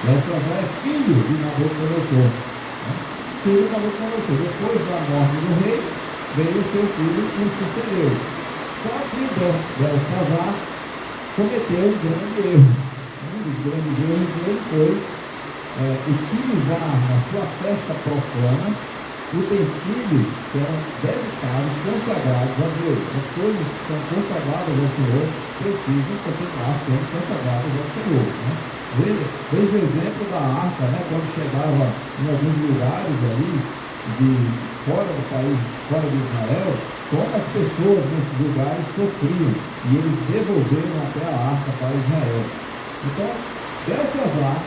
Belsazar é filho de Nabucodonosor. Né? Filho de Nabucodonosor. Depois da morte do rei, veio o seu filho e o sucedeu. Só que Belsazar cometeu um grande erro. Um dos grandes erros dele foi utilizar na sua festa profana utensílios que eram dedicados, consagrados a Deus. As coisas que são consagradas ao Senhor precisam continuar sendo consagradas ao Senhor. Né? Veja o exemplo da arca, né? Quando chegava em alguns lugares ali, fora do país, fora de Israel, como as pessoas nesses lugares sofriam, e eles devolveram até a arca para Israel. Então, Belsazar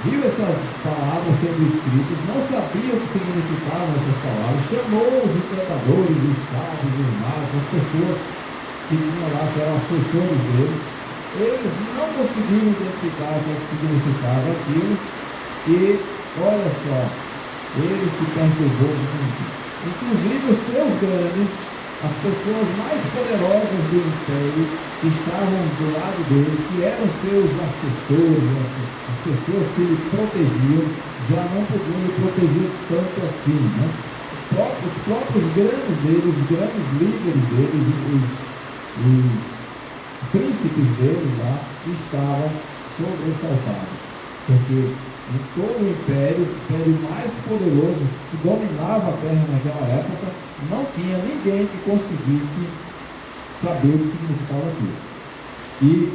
viu essas palavras sendo escritas, não sabia o que significavam essas palavras, chamou os encantadores, os sábios, os magos, as pessoas que tinham lá, que eram assessores dele. Eles não conseguiram identificar o que significava aquilo, e olha só, ele se perturbou muito. Inclusive os seus grandes, as pessoas mais poderosas do império, que estavam do lado dele, que eram seus assessores, as pessoas que ele protegiam, já não podiam lhe proteger tanto assim, né? Os próprios grandes deles, os grandes líderes deles, os príncipes deles lá, estavam sobressaltados, porque em todo o império mais poderoso, que dominava a terra naquela época, não tinha ninguém que conseguisse saber o que significava aquilo. E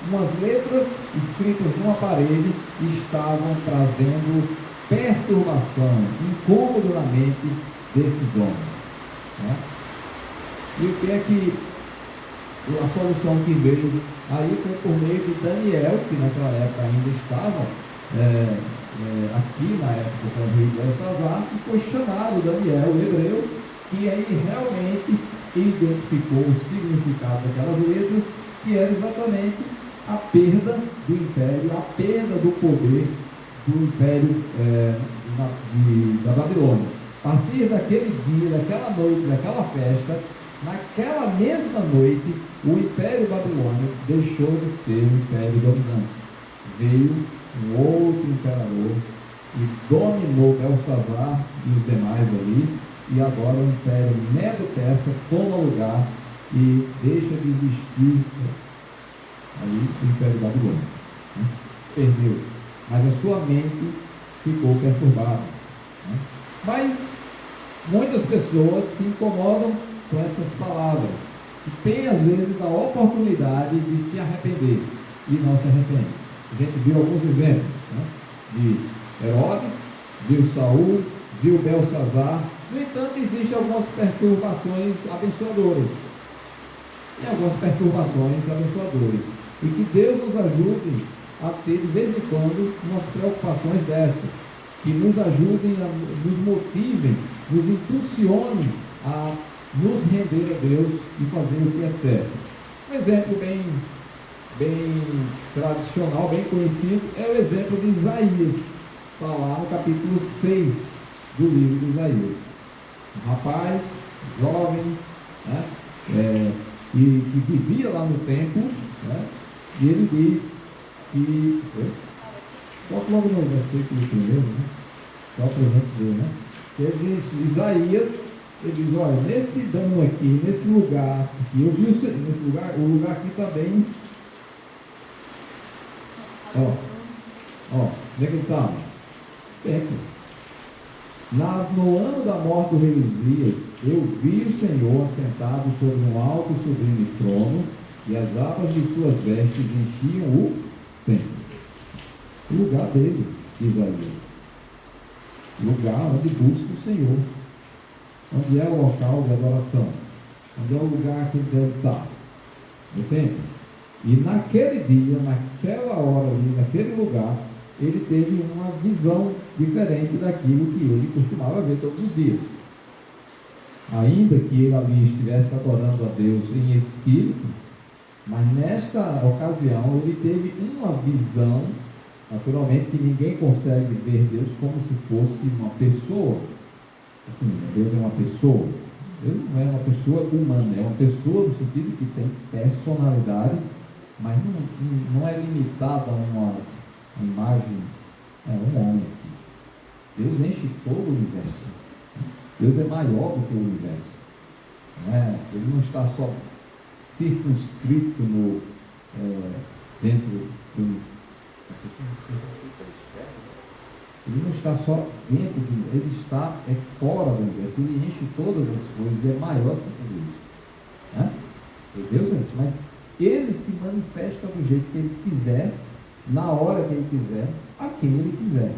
umas letras escritas numa parede estavam trazendo perturbação, incômodo na mente desses homens. Né? E o que é que a solução que veio aí foi por meio de Daniel, que naquela época ainda estava aqui na época do rei Belsazar, e foi chamado Daniel, o hebreu, que aí realmente identificou o significado daquelas letras, que era exatamente a perda do império, a perda do poder do império da Babilônia. A partir daquele dia, daquela noite, daquela festa, naquela mesma noite, o império babilônico deixou de ser o império dominante. Veio um outro imperador e dominou Belsazar e os demais ali, e agora o império Medo-Persa toma lugar e deixa de existir aí o império babilônico. Né? Perdeu, mas a sua mente ficou perturbada. Né? Mas muitas pessoas se incomodam com essas palavras e têm às vezes a oportunidade de se arrepender e não se arrependem. A gente viu alguns exemplos, né? De Herodes, viu Saul, viu Belsazar. No entanto, existem algumas perturbações abençoadoras. E algumas perturbações abençoadoras. E que Deus nos ajude a ter de vez em quando umas preocupações dessas, que nos ajudem, nos motivem, nos impulsionem a nos render a Deus e fazer o que é certo. Um exemplo bem tradicional, bem conhecido, é o exemplo de Isaías. Está lá no capítulo 6 do livro de Isaías. Um rapaz, jovem, né, que vivia lá no templo, né, e ele diz que... Coloca logo no versículo primeiro, né? Só para a gente dizer, né? Ele diz, Isaías, ele diz, olha, nesse dano aqui, nesse lugar, e eu vi nesse lugar, o lugar aqui está bem. Onde é que ele está? Templo. No ano da morte do rei Uzias, eu vi o Senhor assentado sobre um alto e sublime trono, e as abas de suas vestes enchiam o templo. O lugar dele, Isaías. Lugar onde busca o Senhor. Onde é o local de adoração. Onde é o lugar que ele deve estar. No templo. E naquele dia, naquela hora ali, naquele lugar, ele teve uma visão diferente daquilo que ele costumava ver todos os dias. Ainda que ele ali estivesse adorando a Deus em espírito, mas nesta ocasião ele teve uma visão, naturalmente que ninguém consegue ver Deus como se fosse uma pessoa. Assim, Deus é uma pessoa. Deus não é uma pessoa humana, é uma pessoa no sentido que tem personalidade, mas não é limitada a uma imagem, um homem. Deus enche todo o universo. Deus é maior do que o universo. Ele não está só circunscrito dentro do... Ele não está só dentro do... Ele está fora do universo. Ele enche todas as coisas. Ele é maior que tudo isso. Deus é isso. Mas ele se manifesta do jeito que ele quiser, na hora que ele quiser, a quem ele quiser.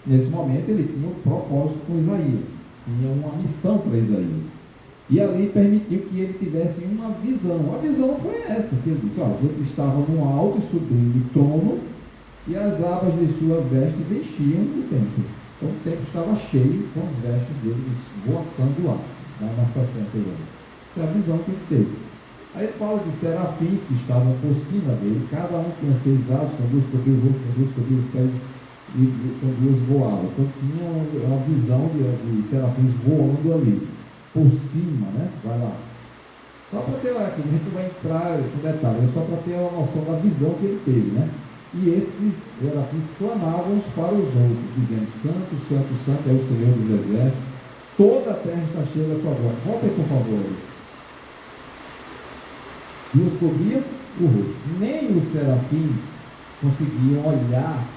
Nesse momento ele tinha um propósito com Isaías, tinha uma missão para Isaías, e ali permitiu que ele tivesse uma visão. A visão foi essa, que ele disse, ele estava num alto e sublime trono, e as abas de suas vestes enchiam o templo. Então o templo estava cheio com as vestes dele esvoaçando lá, mais para frente. Essa é a visão que ele teve. Aí ele fala de serafins que estavam por cima dele, cada um tinha 6 asas, com 2 cobriam o rosto, com 2 cobriam os pés, e com 2 voavam. Então tinha uma visão de serafins voando ali, por cima, né? Vai lá. Só para ter aqui, a gente vai entrar com detalhe, só para ter uma noção da visão que ele teve, né? E esses serafins clamavam uns para os outros, dizendo, Santo, Santo, Santo é o Senhor dos Exércitos, toda a terra está cheia da sua voz. Volta aí, por favor. E os cobriam o rosto. Nem os serafins conseguiam olhar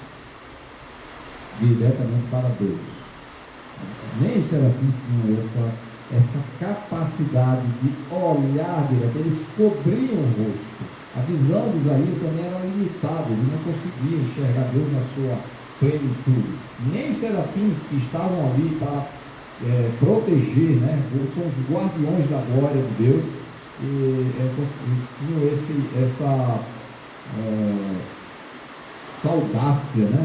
diretamente para Deus. Nem os serafins tinham essa capacidade de olhar direto. Eles cobriam o rosto. A visão de Isaías também era limitada. Ele não conseguia enxergar Deus na sua plenitude. Nem os serafins que estavam ali para proteger, né? São os guardiões da glória de Deus. Tinham essa audácia, né?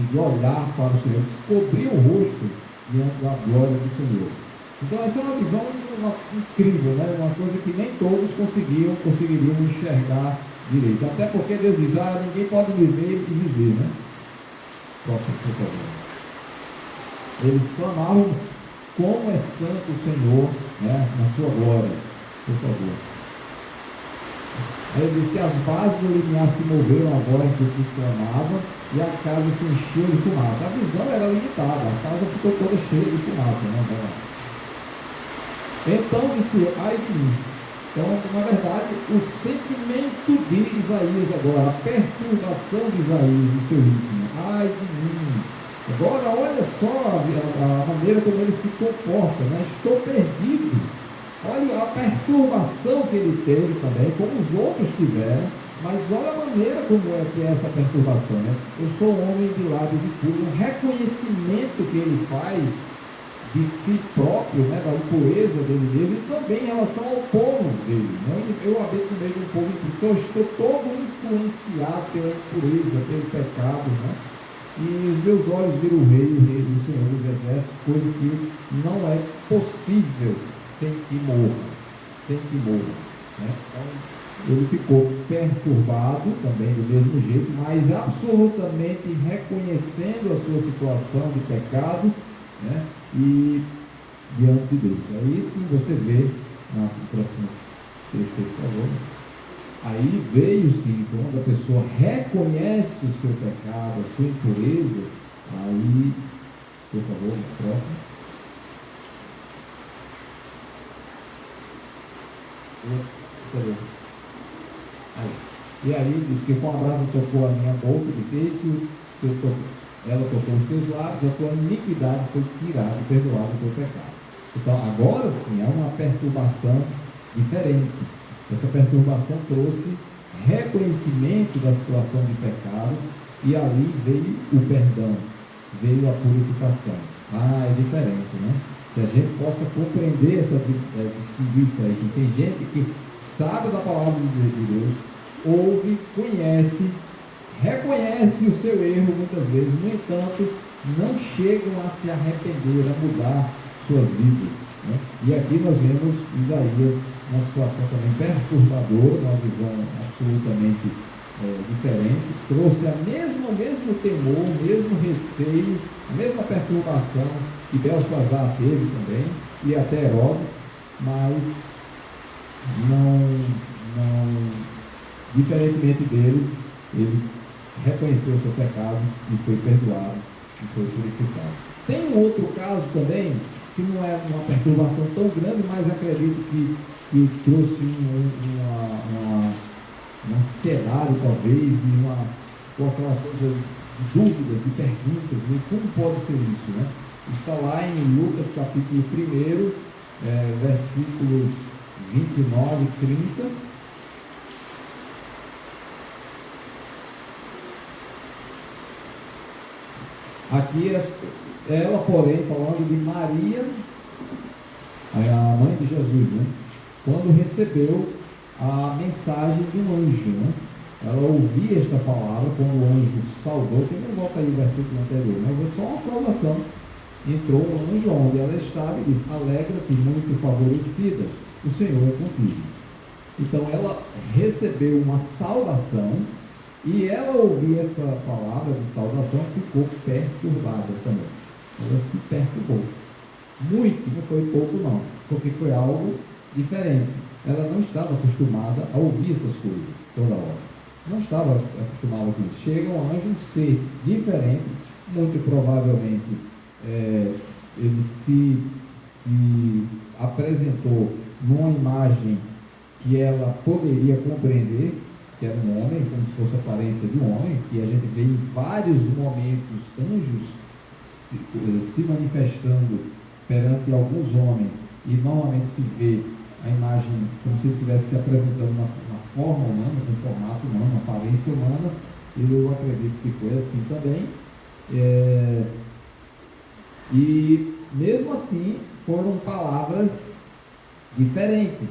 De olhar para o Senhor, descobrir o rosto diante da glória do Senhor. Então essa é uma visão incrível, né? Uma coisa que nem todos conseguiriam enxergar direito. Até porque Deus diz, ninguém pode viver e viver, né? Próximo, por favor. Eles clamavam, como é santo o Senhor, né? Na sua glória. Por favor. Aí ele diz que as bases do limiar se moveram agora em que o clamava e a casa se encheu de fumaça. A visão era limitada, a casa ficou toda cheia de fumaça, né? Então disse, ai de mim. Então, na verdade, o sentimento de Isaías agora, a perturbação de Isaías no seu ritmo, ai de mim. Agora olha só a maneira como ele se comporta, né? Estou perdido. Olha a perturbação que ele teve também, como os outros tiveram, mas olha a maneira como que é essa perturbação, né? Eu sou um homem de lábios impuros, o reconhecimento que ele faz de si próprio, né, da impureza dele mesmo, e também em relação ao povo dele. Né? Eu habito no meio de um povo impuro, então eu estou todo influenciado pela impureza, pelo pecado, né? E os meus olhos viram o rei do Senhor dos Exércitos, coisa que não é possível sem que morra, né? Então, ele ficou perturbado também do mesmo jeito, mas absolutamente reconhecendo a sua situação de pecado, né? E diante de Deus. Aí sim você vê na próxima texto, por favor. Aí veio sim, quando a pessoa reconhece o seu pecado, a sua impureza, aí, por favor, próximo. E aí diz que com a brasa tocou a minha boca, diz que ela tocou os teus lábios, a tua iniquidade foi tirada e perdoada o teu pecado. Então agora sim há uma perturbação diferente. Essa perturbação trouxe reconhecimento da situação de pecado e ali veio o perdão, veio a purificação. Ah, é diferente, né? Que a gente possa compreender essa distinguir isso aí. Tem gente que sabe da palavra de Deus, ouve, conhece, reconhece o seu erro muitas vezes, no entanto, não chegam a se arrepender, a mudar suas vidas. Né? E aqui nós vemos Isaías uma situação também perturbadora, uma visão absolutamente diferente, trouxe o mesmo temor, o mesmo receio, a mesma perturbação que Belsazar teve também, e até Herodes, mas diferentemente deles, ele reconheceu o seu pecado e foi perdoado e foi purificado. Tem um outro caso também, que não é uma perturbação tão grande, mas acredito que trouxe uma ansiedade talvez, com aquela coisa de dúvidas, de perguntas, de como pode ser isso, né? Está lá em Lucas capítulo 1, versículos 29 e 30. Aqui ela, porém, falando de Maria, a mãe de Jesus, né? Quando recebeu a mensagem de um anjo, né? Ela ouvia esta palavra quando o anjo saudou, que não volta aí o versículo anterior, mas foi só uma saudação. Entrou um anjo onde ela estava e disse: alegra-te, muito favorecida, o Senhor é contigo. Então ela recebeu uma saudação e ela ouvia essa palavra de saudação, ficou perturbada também. Ela se perturbou. Muito, não foi pouco não, porque foi algo diferente. Ela não estava acostumada a ouvir essas coisas toda hora. Não estava acostumada com isso. Chega um anjo, um ser diferente, muito provavelmente ele se apresentou numa imagem que ela poderia compreender, que era um homem, como se fosse a aparência de um homem, que a gente vê em vários momentos anjos se manifestando perante alguns homens, e normalmente se vê a imagem como se ele estivesse se apresentando na forma humana, no formato humano, na aparência humana, e eu acredito que foi assim também. E mesmo assim foram palavras diferentes,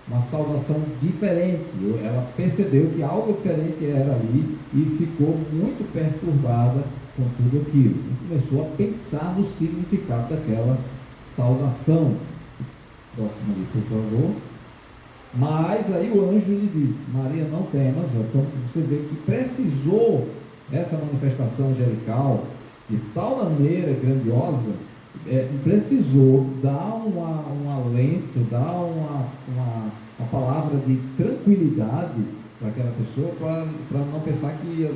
uma saudação diferente. Ela percebeu que algo diferente era ali e ficou muito perturbada com tudo aquilo. E começou a pensar no significado daquela saudação. Próximo ali, por favor. Mas aí o anjo lhe disse: Maria, não temas. Então você vê que precisou essa manifestação angelical de tal maneira grandiosa, precisou dar um alento, dar uma palavra de tranquilidade para aquela pessoa, para não pensar que ia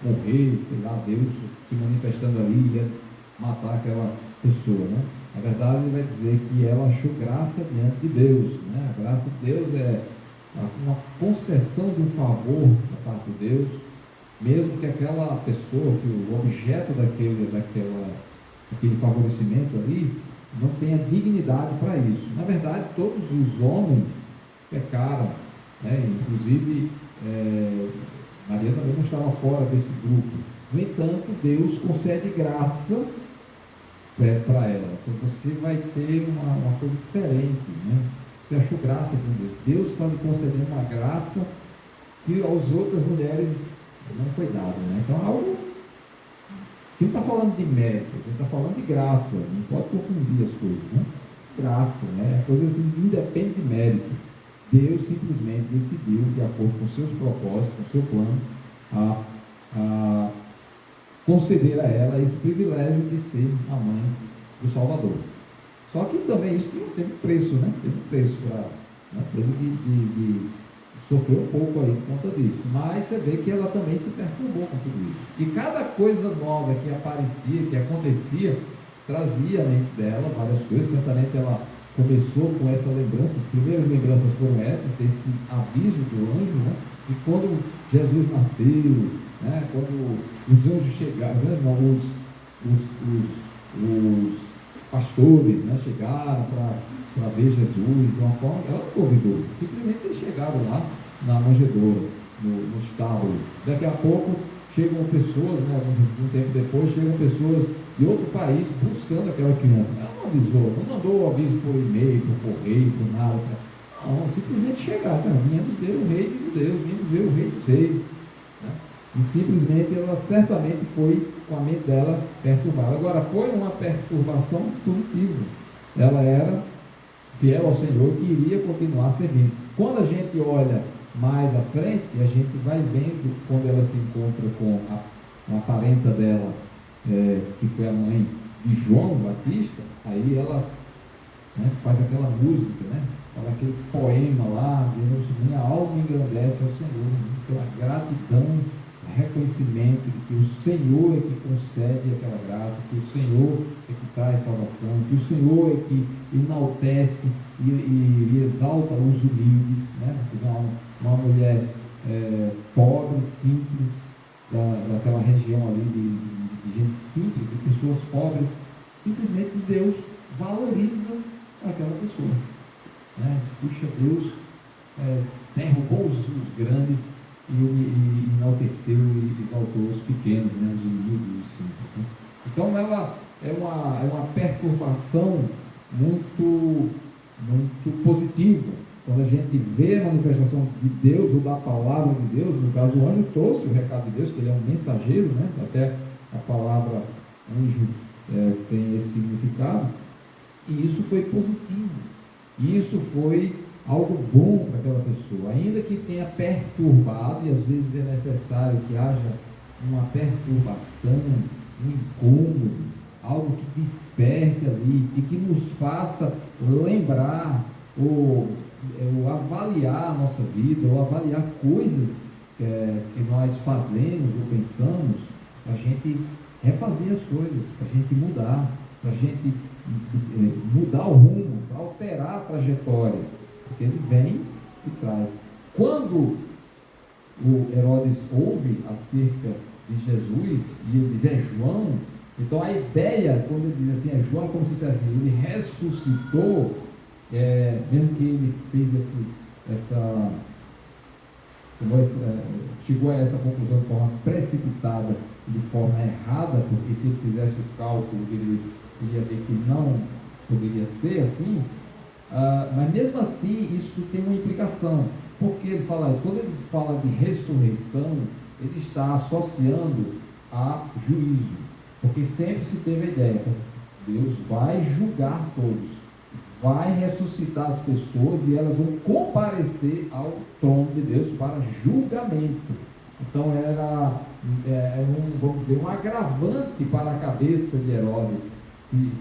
morrer, sei lá, Deus se manifestando ali, ia matar aquela pessoa, né? Na verdade, ele vai dizer que ela achou graça diante de Deus, né? A graça de Deus é uma concessão de um favor da parte de Deus, mesmo que aquela pessoa, que o objeto daquele favorecimento ali, não tenha dignidade para isso. Na verdade, todos os homens pecaram, né? Inclusive Maria também não estava fora desse grupo. No entanto, Deus concede graça para ela. Então, você vai ter uma coisa diferente, né? Você achou graça com Deus. Deus está lhe concedendo uma graça que às outras mulheres não foi dado, né? Então, algo que não está falando de mérito, ele está falando de graça. Não pode confundir as coisas, né? Graça, né? É coisa que independe de mérito. Deus simplesmente decidiu, de acordo com seus propósitos, com seu plano, a conceder a ela esse privilégio de ser a mãe do Salvador. Só que também isso teve preço, né? Teve preço para, né? Teve de sofrer um pouco aí por conta disso. Mas você vê que ela também se perturbou com tudo isso. E cada coisa nova que aparecia, que acontecia, trazia à mente dela várias coisas. Certamente ela começou com essa lembrança, as primeiras lembranças foram essas, desse aviso do anjo, né? E quando Jesus nasceu, né? Quando os anjos chegaram, né? Os pastores, né? Chegaram para ver Jesus de uma forma, ela não convidou, simplesmente eles chegaram lá na manjedoura, no estábulo. Daqui a pouco chegam pessoas, né? Um tempo depois, chegam pessoas de outro país buscando aquela criança. Ela não avisou, não mandou o aviso por e-mail, por correio, por nada. Não, simplesmente chegaram, viemos ver o rei de judeus, viemos ver o rei dos reis. Né? E simplesmente ela certamente foi com a mente dela perturbada. Agora, foi uma perturbação positiva. Ela era fiel ao Senhor e iria continuar servindo. Quando a gente olha mais à frente, a gente vai vendo quando ela se encontra com uma parenta dela, que foi a mãe de João Batista, aí ela, né, faz aquela música, né, fala aquele poema lá, minha alma engrandece ao Senhor, então a gratidão, o reconhecimento de que o Senhor é que concede aquela graça, que o Senhor é que traz salvação, que o Senhor é que enaltece e exalta os humildes, né? Uma mulher pobre, simples, daquela região ali de gente simples, de pessoas pobres, simplesmente Deus valoriza aquela pessoa, né? Puxa, Deus derrubou os grandes e enalteceu e exaltou os pequenos, né? Os humildes, os simples, né? Então ela é uma perturbação muito positiva. Quando a gente vê a manifestação de Deus ou da palavra de Deus, no caso o anjo trouxe o recado de Deus, que ele é um mensageiro, né? Até a palavra anjo tem esse significado, e isso foi positivo, e isso foi algo bom para aquela pessoa, ainda que tenha perturbado, e às vezes é necessário que haja uma perturbação, um incômodo, algo que desperte ali e que nos faça lembrar ou avaliar a nossa vida, ou avaliar coisas que nós fazemos ou pensamos, para a gente refazer as coisas, para a gente mudar, para a gente mudar o rumo, para alterar a trajetória, porque ele vem e traz. Quando o Herodes ouve acerca de Jesus e ele diz João, então a ideia, quando ele diz assim, João, é como se dissesse assim, ele ressuscitou, mesmo que ele fez chegou a essa conclusão de forma precipitada, de forma errada, porque se ele fizesse o cálculo, ele iria ver que não poderia ser assim, mas mesmo assim isso tem uma implicação. Por que ele fala isso? Quando ele fala de ressurreição, ele está associando a juízo, porque sempre se teve a ideia, Deus vai julgar todos, vai ressuscitar as pessoas e elas vão comparecer ao trono de Deus para julgamento. Então era vamos dizer, um agravante para a cabeça de Herodes, se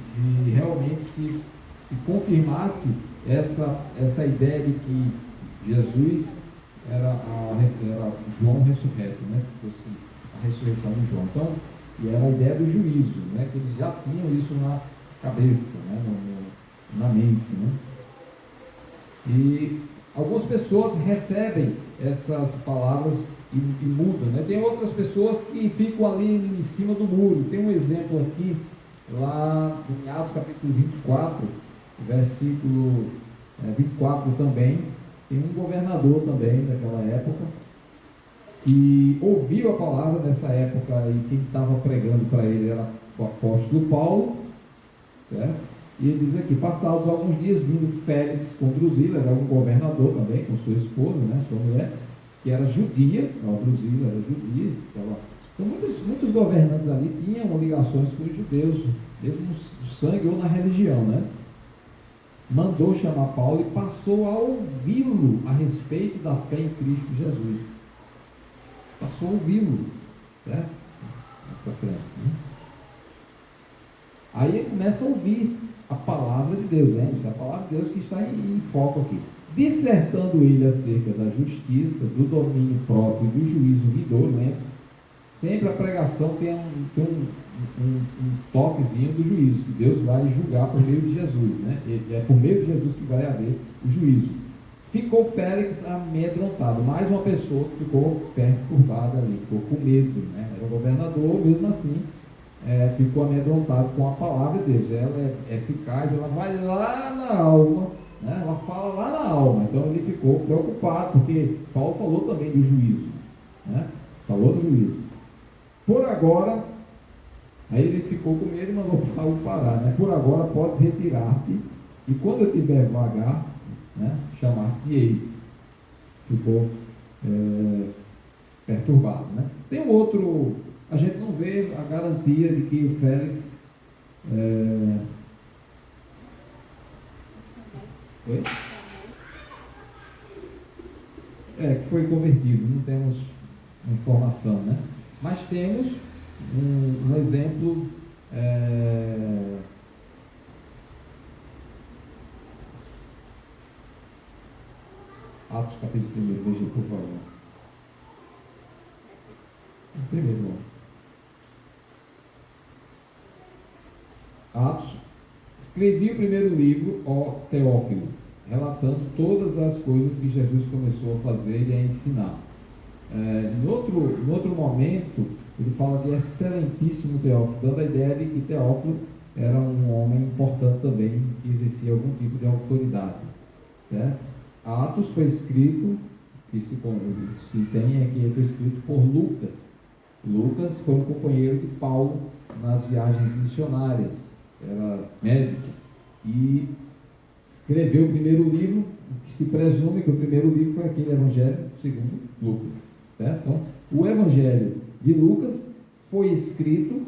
realmente se confirmasse essa ideia de que Jesus era João ressurreto, né? Fosse a ressurreição de João. Então, e era a ideia do juízo, né? Que eles já tinham isso na cabeça, né? Na mente, né? E algumas pessoas recebem essas palavras e mudam, né? Tem outras pessoas que ficam ali em cima do muro. Tem um exemplo aqui, lá em Atos capítulo 24, versículo 24 também. Tem um governador também daquela época que ouviu a palavra nessa época, e quem estava pregando para ele era o apóstolo Paulo, certo? E ele diz aqui, passados alguns dias, vindo Félix com Drusila, era um governador também, com sua esposa, né, sua mulher, que era judia, a Drusila era judia, então muitos governantes ali tinham ligações com os judeus, mesmo no sangue ou na religião, né? Mandou chamar Paulo e passou a ouvi-lo a respeito da fé em Cristo Jesus. Passou a ouvi-lo, certo? Aí ele começa a ouvir a palavra de Deus, né? Isso é a palavra de Deus que está em foco aqui. Dissertando ele acerca da justiça, do domínio próprio, do juízo vindouro, né? Sempre a pregação tem um toquezinho do juízo, que Deus vai julgar por meio de Jesus, né? É por meio de Jesus que vai haver o juízo. Ficou Félix amedrontado, mais uma pessoa que ficou perturbada ali, ficou com medo, né? Era o governador, mesmo assim, ficou amedrontado com a palavra de Deus. Ela é eficaz, ela vai lá na alma, né? Ela fala lá na alma. Então ele ficou preocupado, porque Paulo falou também do juízo, né? Falou do juízo. Por agora, aí ele ficou com medo e mandou Paulo parar, né? Por agora podes retirar-te, e quando eu tiver vagar, né, chamar-te-ei. Ficou perturbado, né? Tem um outro, a gente não vê a garantia de que o Félix que foi convertido, não temos informação, né? Mas temos um exemplo Atos capítulo 1, veja por favor. Primeiro. Atos. Escrevi o primeiro livro, ó Teófilo, relatando todas as coisas que Jesus começou a fazer e a ensinar. Em outro momento, ele fala de excelentíssimo Teófilo, dando a ideia de que Teófilo era um homem importante também, que exercia algum tipo de autoridade, certo? Atos foi escrito, que se tem aqui, foi escrito por Lucas. Lucas foi um companheiro de Paulo nas viagens missionárias, era médico, e escreveu o primeiro livro, que se presume que o primeiro livro foi aquele Evangelho segundo Lucas, certo? Então, o Evangelho de Lucas foi escrito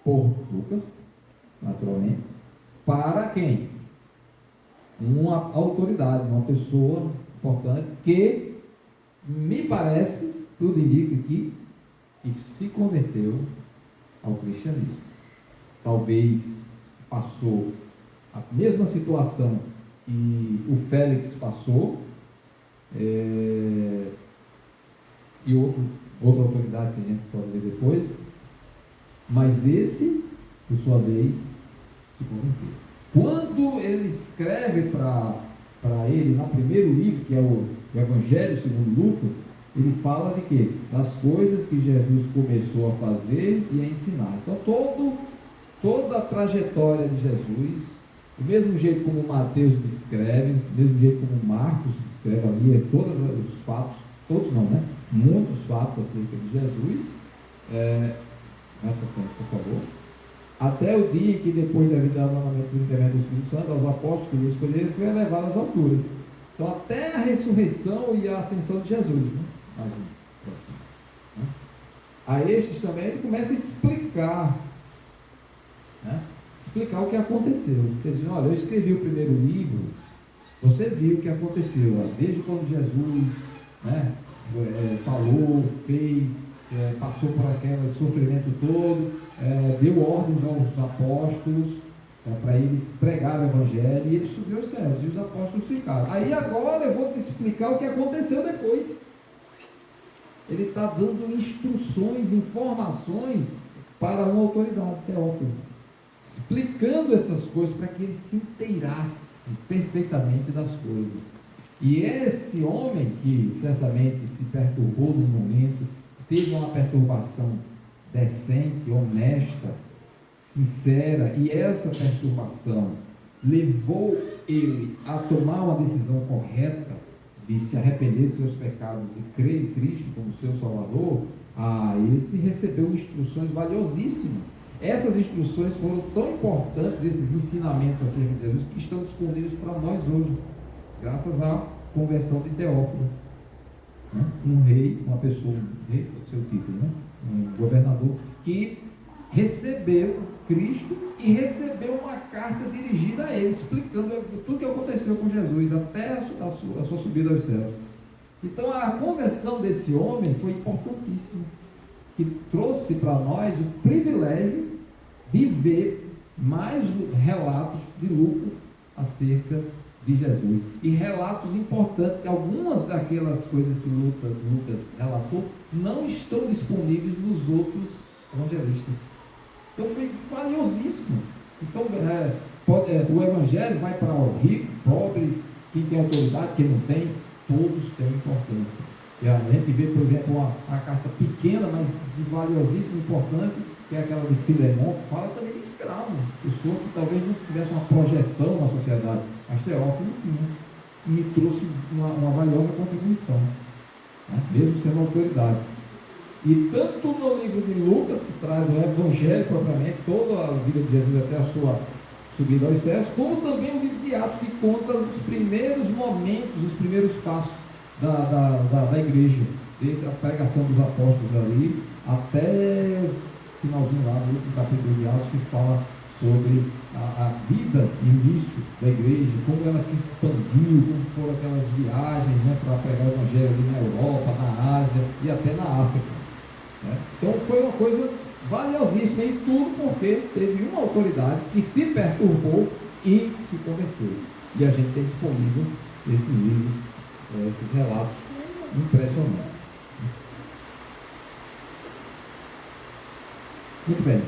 por Lucas, naturalmente, para quem? Uma autoridade, uma pessoa importante que, me parece, tudo indica que se converteu ao cristianismo. Talvez passou a mesma situação que o Félix passou, e outra autoridade que a gente pode ver depois, mas esse, por sua vez, se converteu. Quando ele escreve para ele, no primeiro livro, que é o Evangelho segundo Lucas, ele fala de quê? Das coisas que Jesus começou a fazer e a ensinar. Então, toda a trajetória de Jesus, do mesmo jeito como Mateus descreve, do mesmo jeito como Marcos descreve ali, todos os fatos, todos não, né? Muitos fatos acerca de Jesus, mais para frente, por favor. Até o dia em que, depois da vida novamente do intermédio do Espírito Santo, os apóstolos que ele escolheram, foi elevado às alturas. Então, até a ressurreição e a ascensão de Jesus, né? A estes também ele começa a explicar, né? Explicar o que aconteceu. Ele diz, olha, eu escrevi o primeiro livro, você viu o que aconteceu, ó, desde quando Jesus, né, falou, fez, passou por aquele sofrimento todo, deu ordens aos apóstolos para eles pregar o Evangelho, e ele subiu aos céus, e os apóstolos ficaram. Aí agora eu vou te explicar o que aconteceu depois. Ele está dando instruções, informações para uma autoridade, Teófilo, explicando essas coisas para que ele se inteirasse perfeitamente das coisas. E esse homem que certamente se perturbou no momento, teve uma perturbação decente, honesta, sincera, e essa perturbação levou ele a tomar uma decisão correta de se arrepender dos seus pecados e crer em Cristo como seu Salvador. Esse recebeu instruções valiosíssimas Essas instruções foram tão importantes, esses ensinamentos acerca de Jesus, que estão disponíveis para nós hoje, graças à conversão de Teófilo, né? Um rei, uma pessoa, um rei, seu título, né? Um governador, que recebeu Cristo e recebeu uma carta dirigida a ele, explicando tudo o que aconteceu com Jesus, até a sua subida aos céus. Então a conversão desse homem foi importantíssima, que trouxe para nós o privilégio de ver mais relatos de Lucas acerca de Jesus, e relatos importantes, que algumas daquelas coisas que Lucas relatou não estão disponíveis nos outros evangelistas. Então foi valiosíssimo. Então o evangelho vai para o rico, pobre, quem tem autoridade, quem não tem, todos têm importância. E a gente vê, por exemplo, uma carta pequena, mas de valiosíssima importância, que é aquela de Filemão, que fala também de escravo, pessoa que talvez não tivesse uma projeção na sociedade, mas Teófilo tinha, e trouxe uma valiosa contribuição, né? Mesmo sendo autoridade. E tanto no livro de Lucas, que traz o evangelho propriamente, toda a vida de Jesus até a sua subida aos céus, como também o livro de Atos, que conta os primeiros momentos, os primeiros passos da igreja, desde a pregação dos apóstolos ali, até o finalzinho lá do último capítulo de Atos, que fala sobre a vida e início da igreja, como ela se expandiu, como foram aquelas viagens, né, para pregar o evangelho ali na Europa, na Ásia e até na África, né? Então foi uma coisa valiosíssima, e tudo porque teve uma autoridade que se perturbou e se converteu. E a gente tem disponível esse livro, esses relatos impressionantes. Muito bem.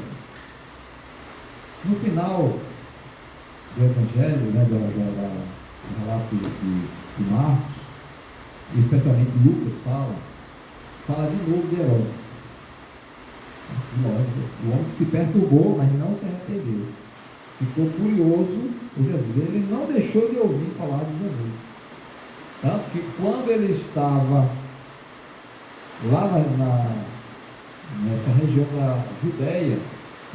No final do Evangelho, né, do relato de Marcos, e especialmente Lucas fala de novo de Herodes. O homem que se perturbou, mas não se arrependeu. Ficou curioso por Jesus. Ele não deixou de ouvir falar de Jesus. Tanto que quando ele estava lá nessa região da Judéia,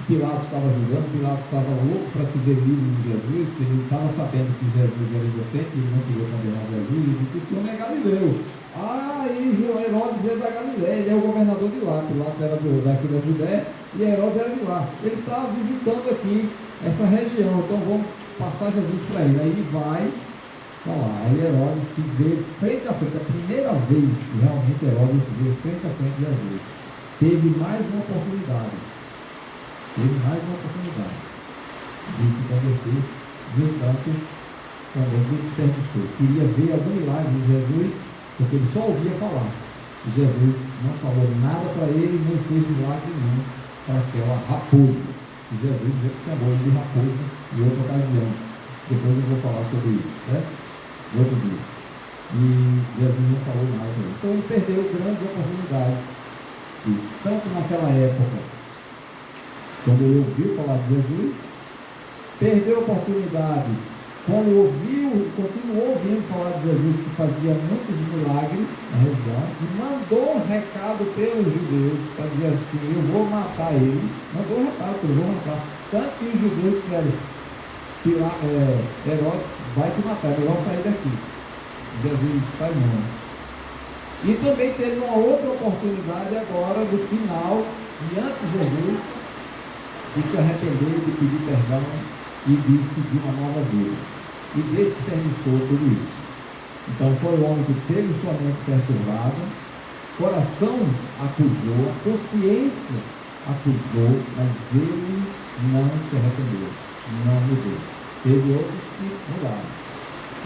Pilatos estava julgando, Pilatos estava louco para se ver livre de Jesus, porque ele estava sabendo que Jesus era inocente, ele não queria condenar Jesus, e disse: esse homem é galileu. E Herodes é da Galileia, ele é o governador de lá. Pilatos era daqui da Judéia e Herodes era de lá. Ele estava visitando aqui essa região, então vamos passar Jesus para ele. Aí ele vai falar. Aí Herodes se vê frente a frente, a primeira vez que realmente Herodes se vê frente a frente de Jesus. Teve mais uma oportunidade de se converter. No entanto, também desperdiçou. Queria ver algum milagre de Jesus, porque ele só ouvia falar. E Jesus não falou nada para ele, nem fez milagre nenhum para aquela raposa. E Jesus chamou ele de raposa em outra ocasião. Depois eu vou falar sobre isso, né? No outro dia. E Jesus não falou nada para ele. Então ele perdeu grandes oportunidades. E tanto naquela época, quando ele ouviu falar de Jesus, perdeu a oportunidade quando continuou ouvindo falar de Jesus, que fazia muitos milagres na região, e mandou um recado pelos judeus para dizer assim: eu vou matar ele. Mandou um recado, eu vou matar. Tanto que os judeus disseram: Herodes vai te matar, é melhor sair daqui. Jesus sai não. E também teve uma outra oportunidade agora, no final, diante de Jesus, de se arrepender, de pedir perdão e de seguir uma nova vida. E desperdiçou tudo isso. Então foi o homem que teve sua mente perturbada, coração acusou, a consciência acusou, mas ele não se arrependeu, não mudou. Teve outros que mudaram.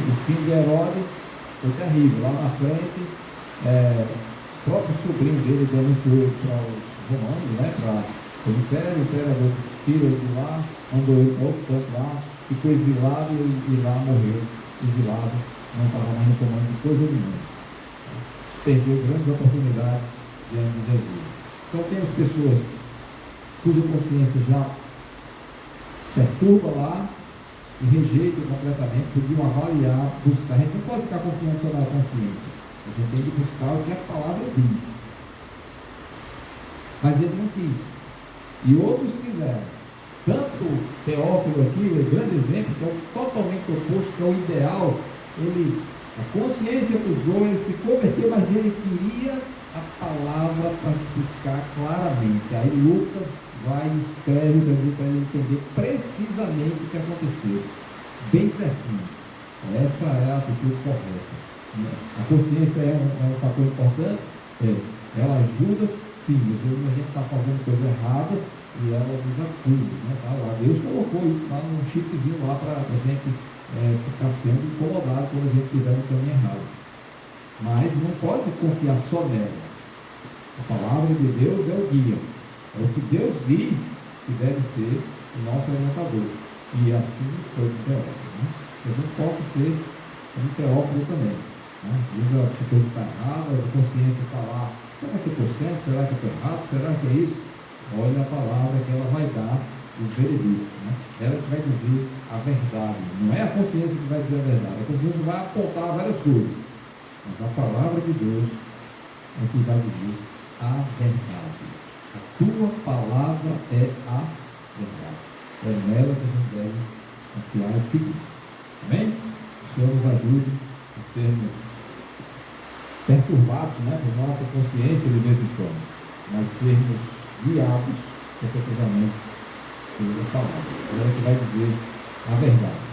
O fim de Herodes foi terrível. Lá na frente, o próprio sobrinho dele denunciou para os romanos, né, para o imperador tirou ele de lá, mandou ele para outro canto lá, ficou exilado e lá morreu, exilado, não estava mais reclamando de coisa nenhuma. Perdeu grandes oportunidades diante de Jesus. Então temos pessoas cuja consciência já perturba lá e rejeitam completamente, podiam avaliar, buscar. A gente não pode ficar confiando só na consciência, a gente tem que buscar o que a palavra diz. Mas ele não quis. E outros quiseram fizeram. Tanto Teófilo aqui, o grande exemplo, que é o totalmente oposto, que é o ideal, a consciência mudou, ele se converteu, mas ele queria a palavra para explicar claramente. Aí Lucas vai e escreve para ele entender precisamente o que aconteceu, bem certinho. Essa é a atitude correta. A consciência é um fator importante? Ela ajuda, sim. Às vezes a gente está fazendo coisa errada e ela nos acusa, né? Tá lá. Deus colocou isso lá num chipzinho lá para a gente ficar sendo incomodado quando a gente estiver no caminho errado. Mas não pode confiar só nela. A palavra de Deus é o guia. É o que Deus diz que deve ser o nosso orientador. E assim foi com Teófilo, né? Que a gente possa ser como Teófilo também. Né? Às vezes a atitude está errada, a consciência está lá. Será que eu estou certo? Será que eu estou errado? Será que é isso? Olha a palavra que ela vai dar o veredito. Né? Ela que vai dizer a verdade. Não é a consciência que vai dizer a verdade. A consciência vai apontar várias coisas. Mas a palavra de Deus é que vai dizer a verdade. A tua palavra é a verdade. É nela que a gente deve confiar e seguir. Amém? O Senhor nos ajude a sermos perturbados, né, por nossa consciência de vez em quando, mas sermos guiados efetivamente pela palavra. Ela que vai dizer a verdade.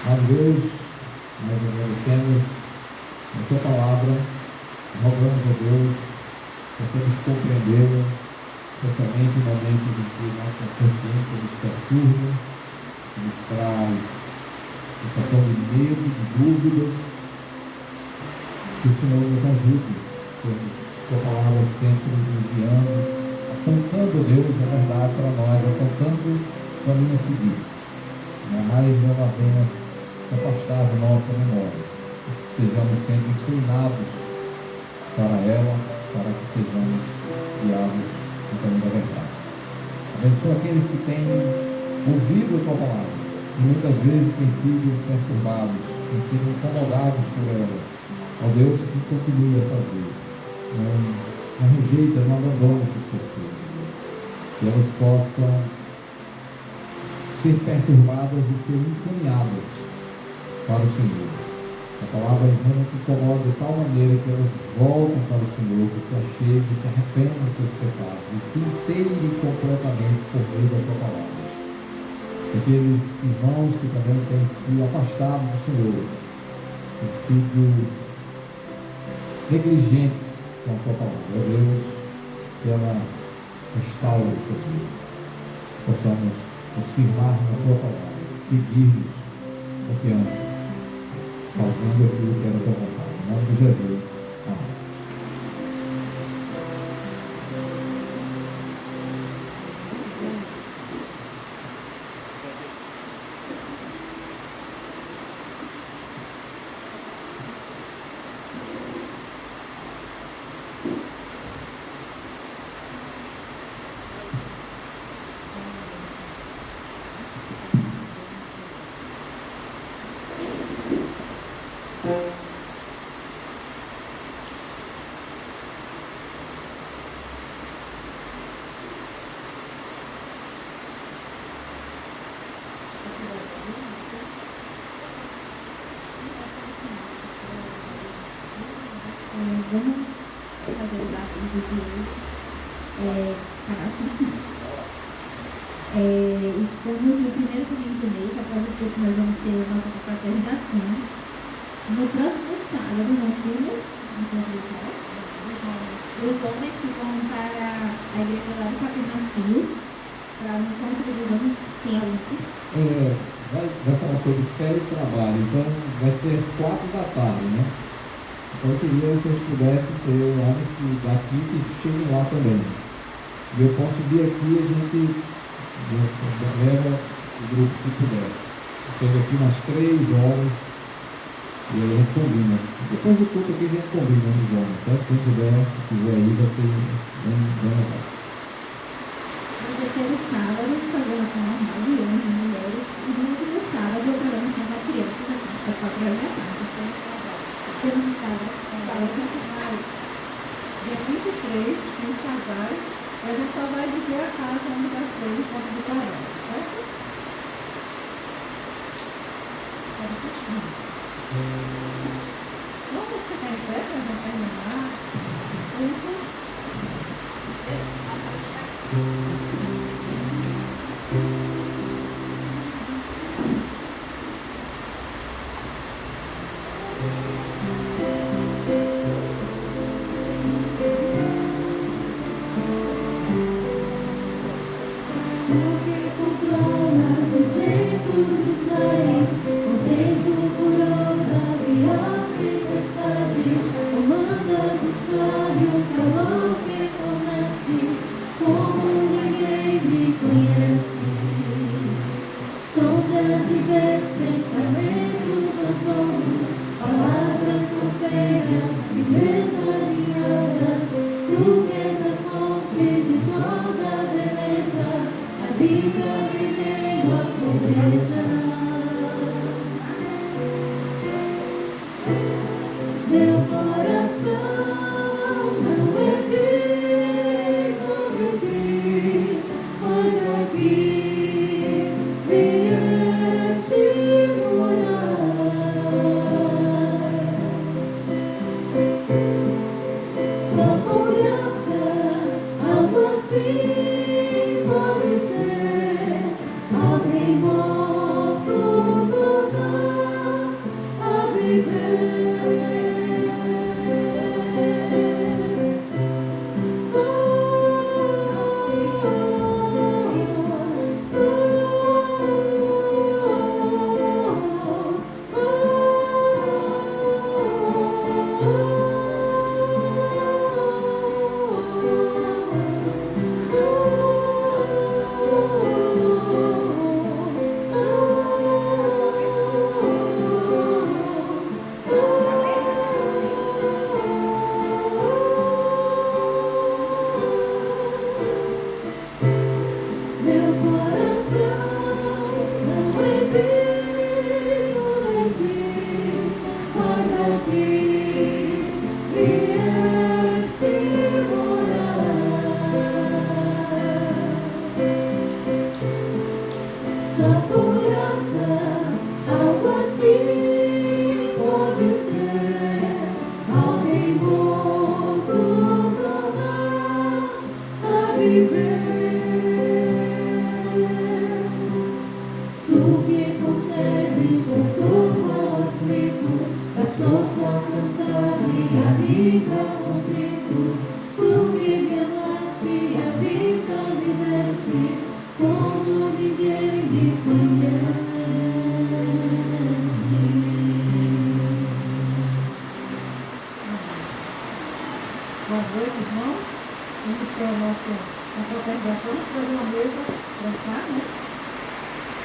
Mas Deus, nós agradecemos a tua palavra, rogamos a Deus, possamos compreendê-la, especialmente em momentos em que nossa consciência nos perturba, nos traz sensação de medo, de dúvidas. Que o Senhor nos ajude, que a sua palavra sempre nos guiando, apontando, Deus, a verdade para nós, apontando o caminho a seguir. Jamais ela venha se afastar da nossa memória, que sejamos sempre inclinados para ela, para que sejamos guiados no caminho da verdade. Abençoa aqueles que têm ouvido a tua palavra e muitas vezes têm sido perturbados, têm sido incomodados por ela. Ó Deus, que continue a fazer. Não rejeita, não abandona essas pessoas. Que elas possam ser perturbadas e ser encaminhadas para o Senhor. A palavra irmã que incomoda de tal maneira que elas voltem para o Senhor, que se acheguem, que se arrependam dos seus pecados e se inteirem completamente por meio da tua palavra. Aqueles irmãos que também têm se afastado do Senhor, têm sido negligentes com a tua palavra. Ó Deus, que ela restaure essas vidas. Possamos nos firmar na tua palavra, seguir-nos confiantes, fazendo aquilo que era a tua vontade. Em nome de Jesus. Amém. Vamos fazer os atos de hoje. Estamos no primeiro domingo do mês, após o pouco nós vamos ter a nossa confraternização. No próximo sábado nós temos os homens que vão para a igreja lá do Capim Macio, para um encontro dos homens, tem algum tipo? Vai falar sobre férias e trabalho, então vai ser às 4 da tarde, né? Então eu queria que vocês pudessem ter homens que daqui que cheguem lá também. E eu posso vir aqui e a gente leva o grupo que puder. Chega aqui umas 3 horas e aí a gente combina. Depois do culto aqui a gente combina os homens, certo? Quem quiser ir, vai ser bem legal. No terceiro sábado, programação normal de homens e mulheres. E no último sábado, a programação das crianças, às 4 horas da tarde. Temos um casal, dia 23, tem casais E a gente só vai dizer a casa onde vai ser o encontro do Clarão, certo? Vamos ficar em pé para a gente terminar. Porque controlas os ventos, os mares, contens o furor da pior tempestade, comandas o sol e o calor que fornece, como ninguém me conhece. Sombras e vés, pensamentos profundos, palavras confeias, primeiras alinhadas, tu que és a fonte de toda beleza, habitas em meio à pobreza. Meu coração não é digno de ti, mas aqui vieste morar. Só por graça, algo assim pode ser. Alguém morto tornar a viver. Meu coração não é digno de ti, mas aqui vieste morar. Só por graça, algo assim pode ser. Alguém morto tornar a viver. Tu que concedes conforto ao aflito, das forças ao cansado e alívio ao conflito. Tu que me amaste e a vida me deste, como ninguém me conhece. Boa noite, irmão. Vamos ter a nossa confraternização, fazer uma mesa para cá, né?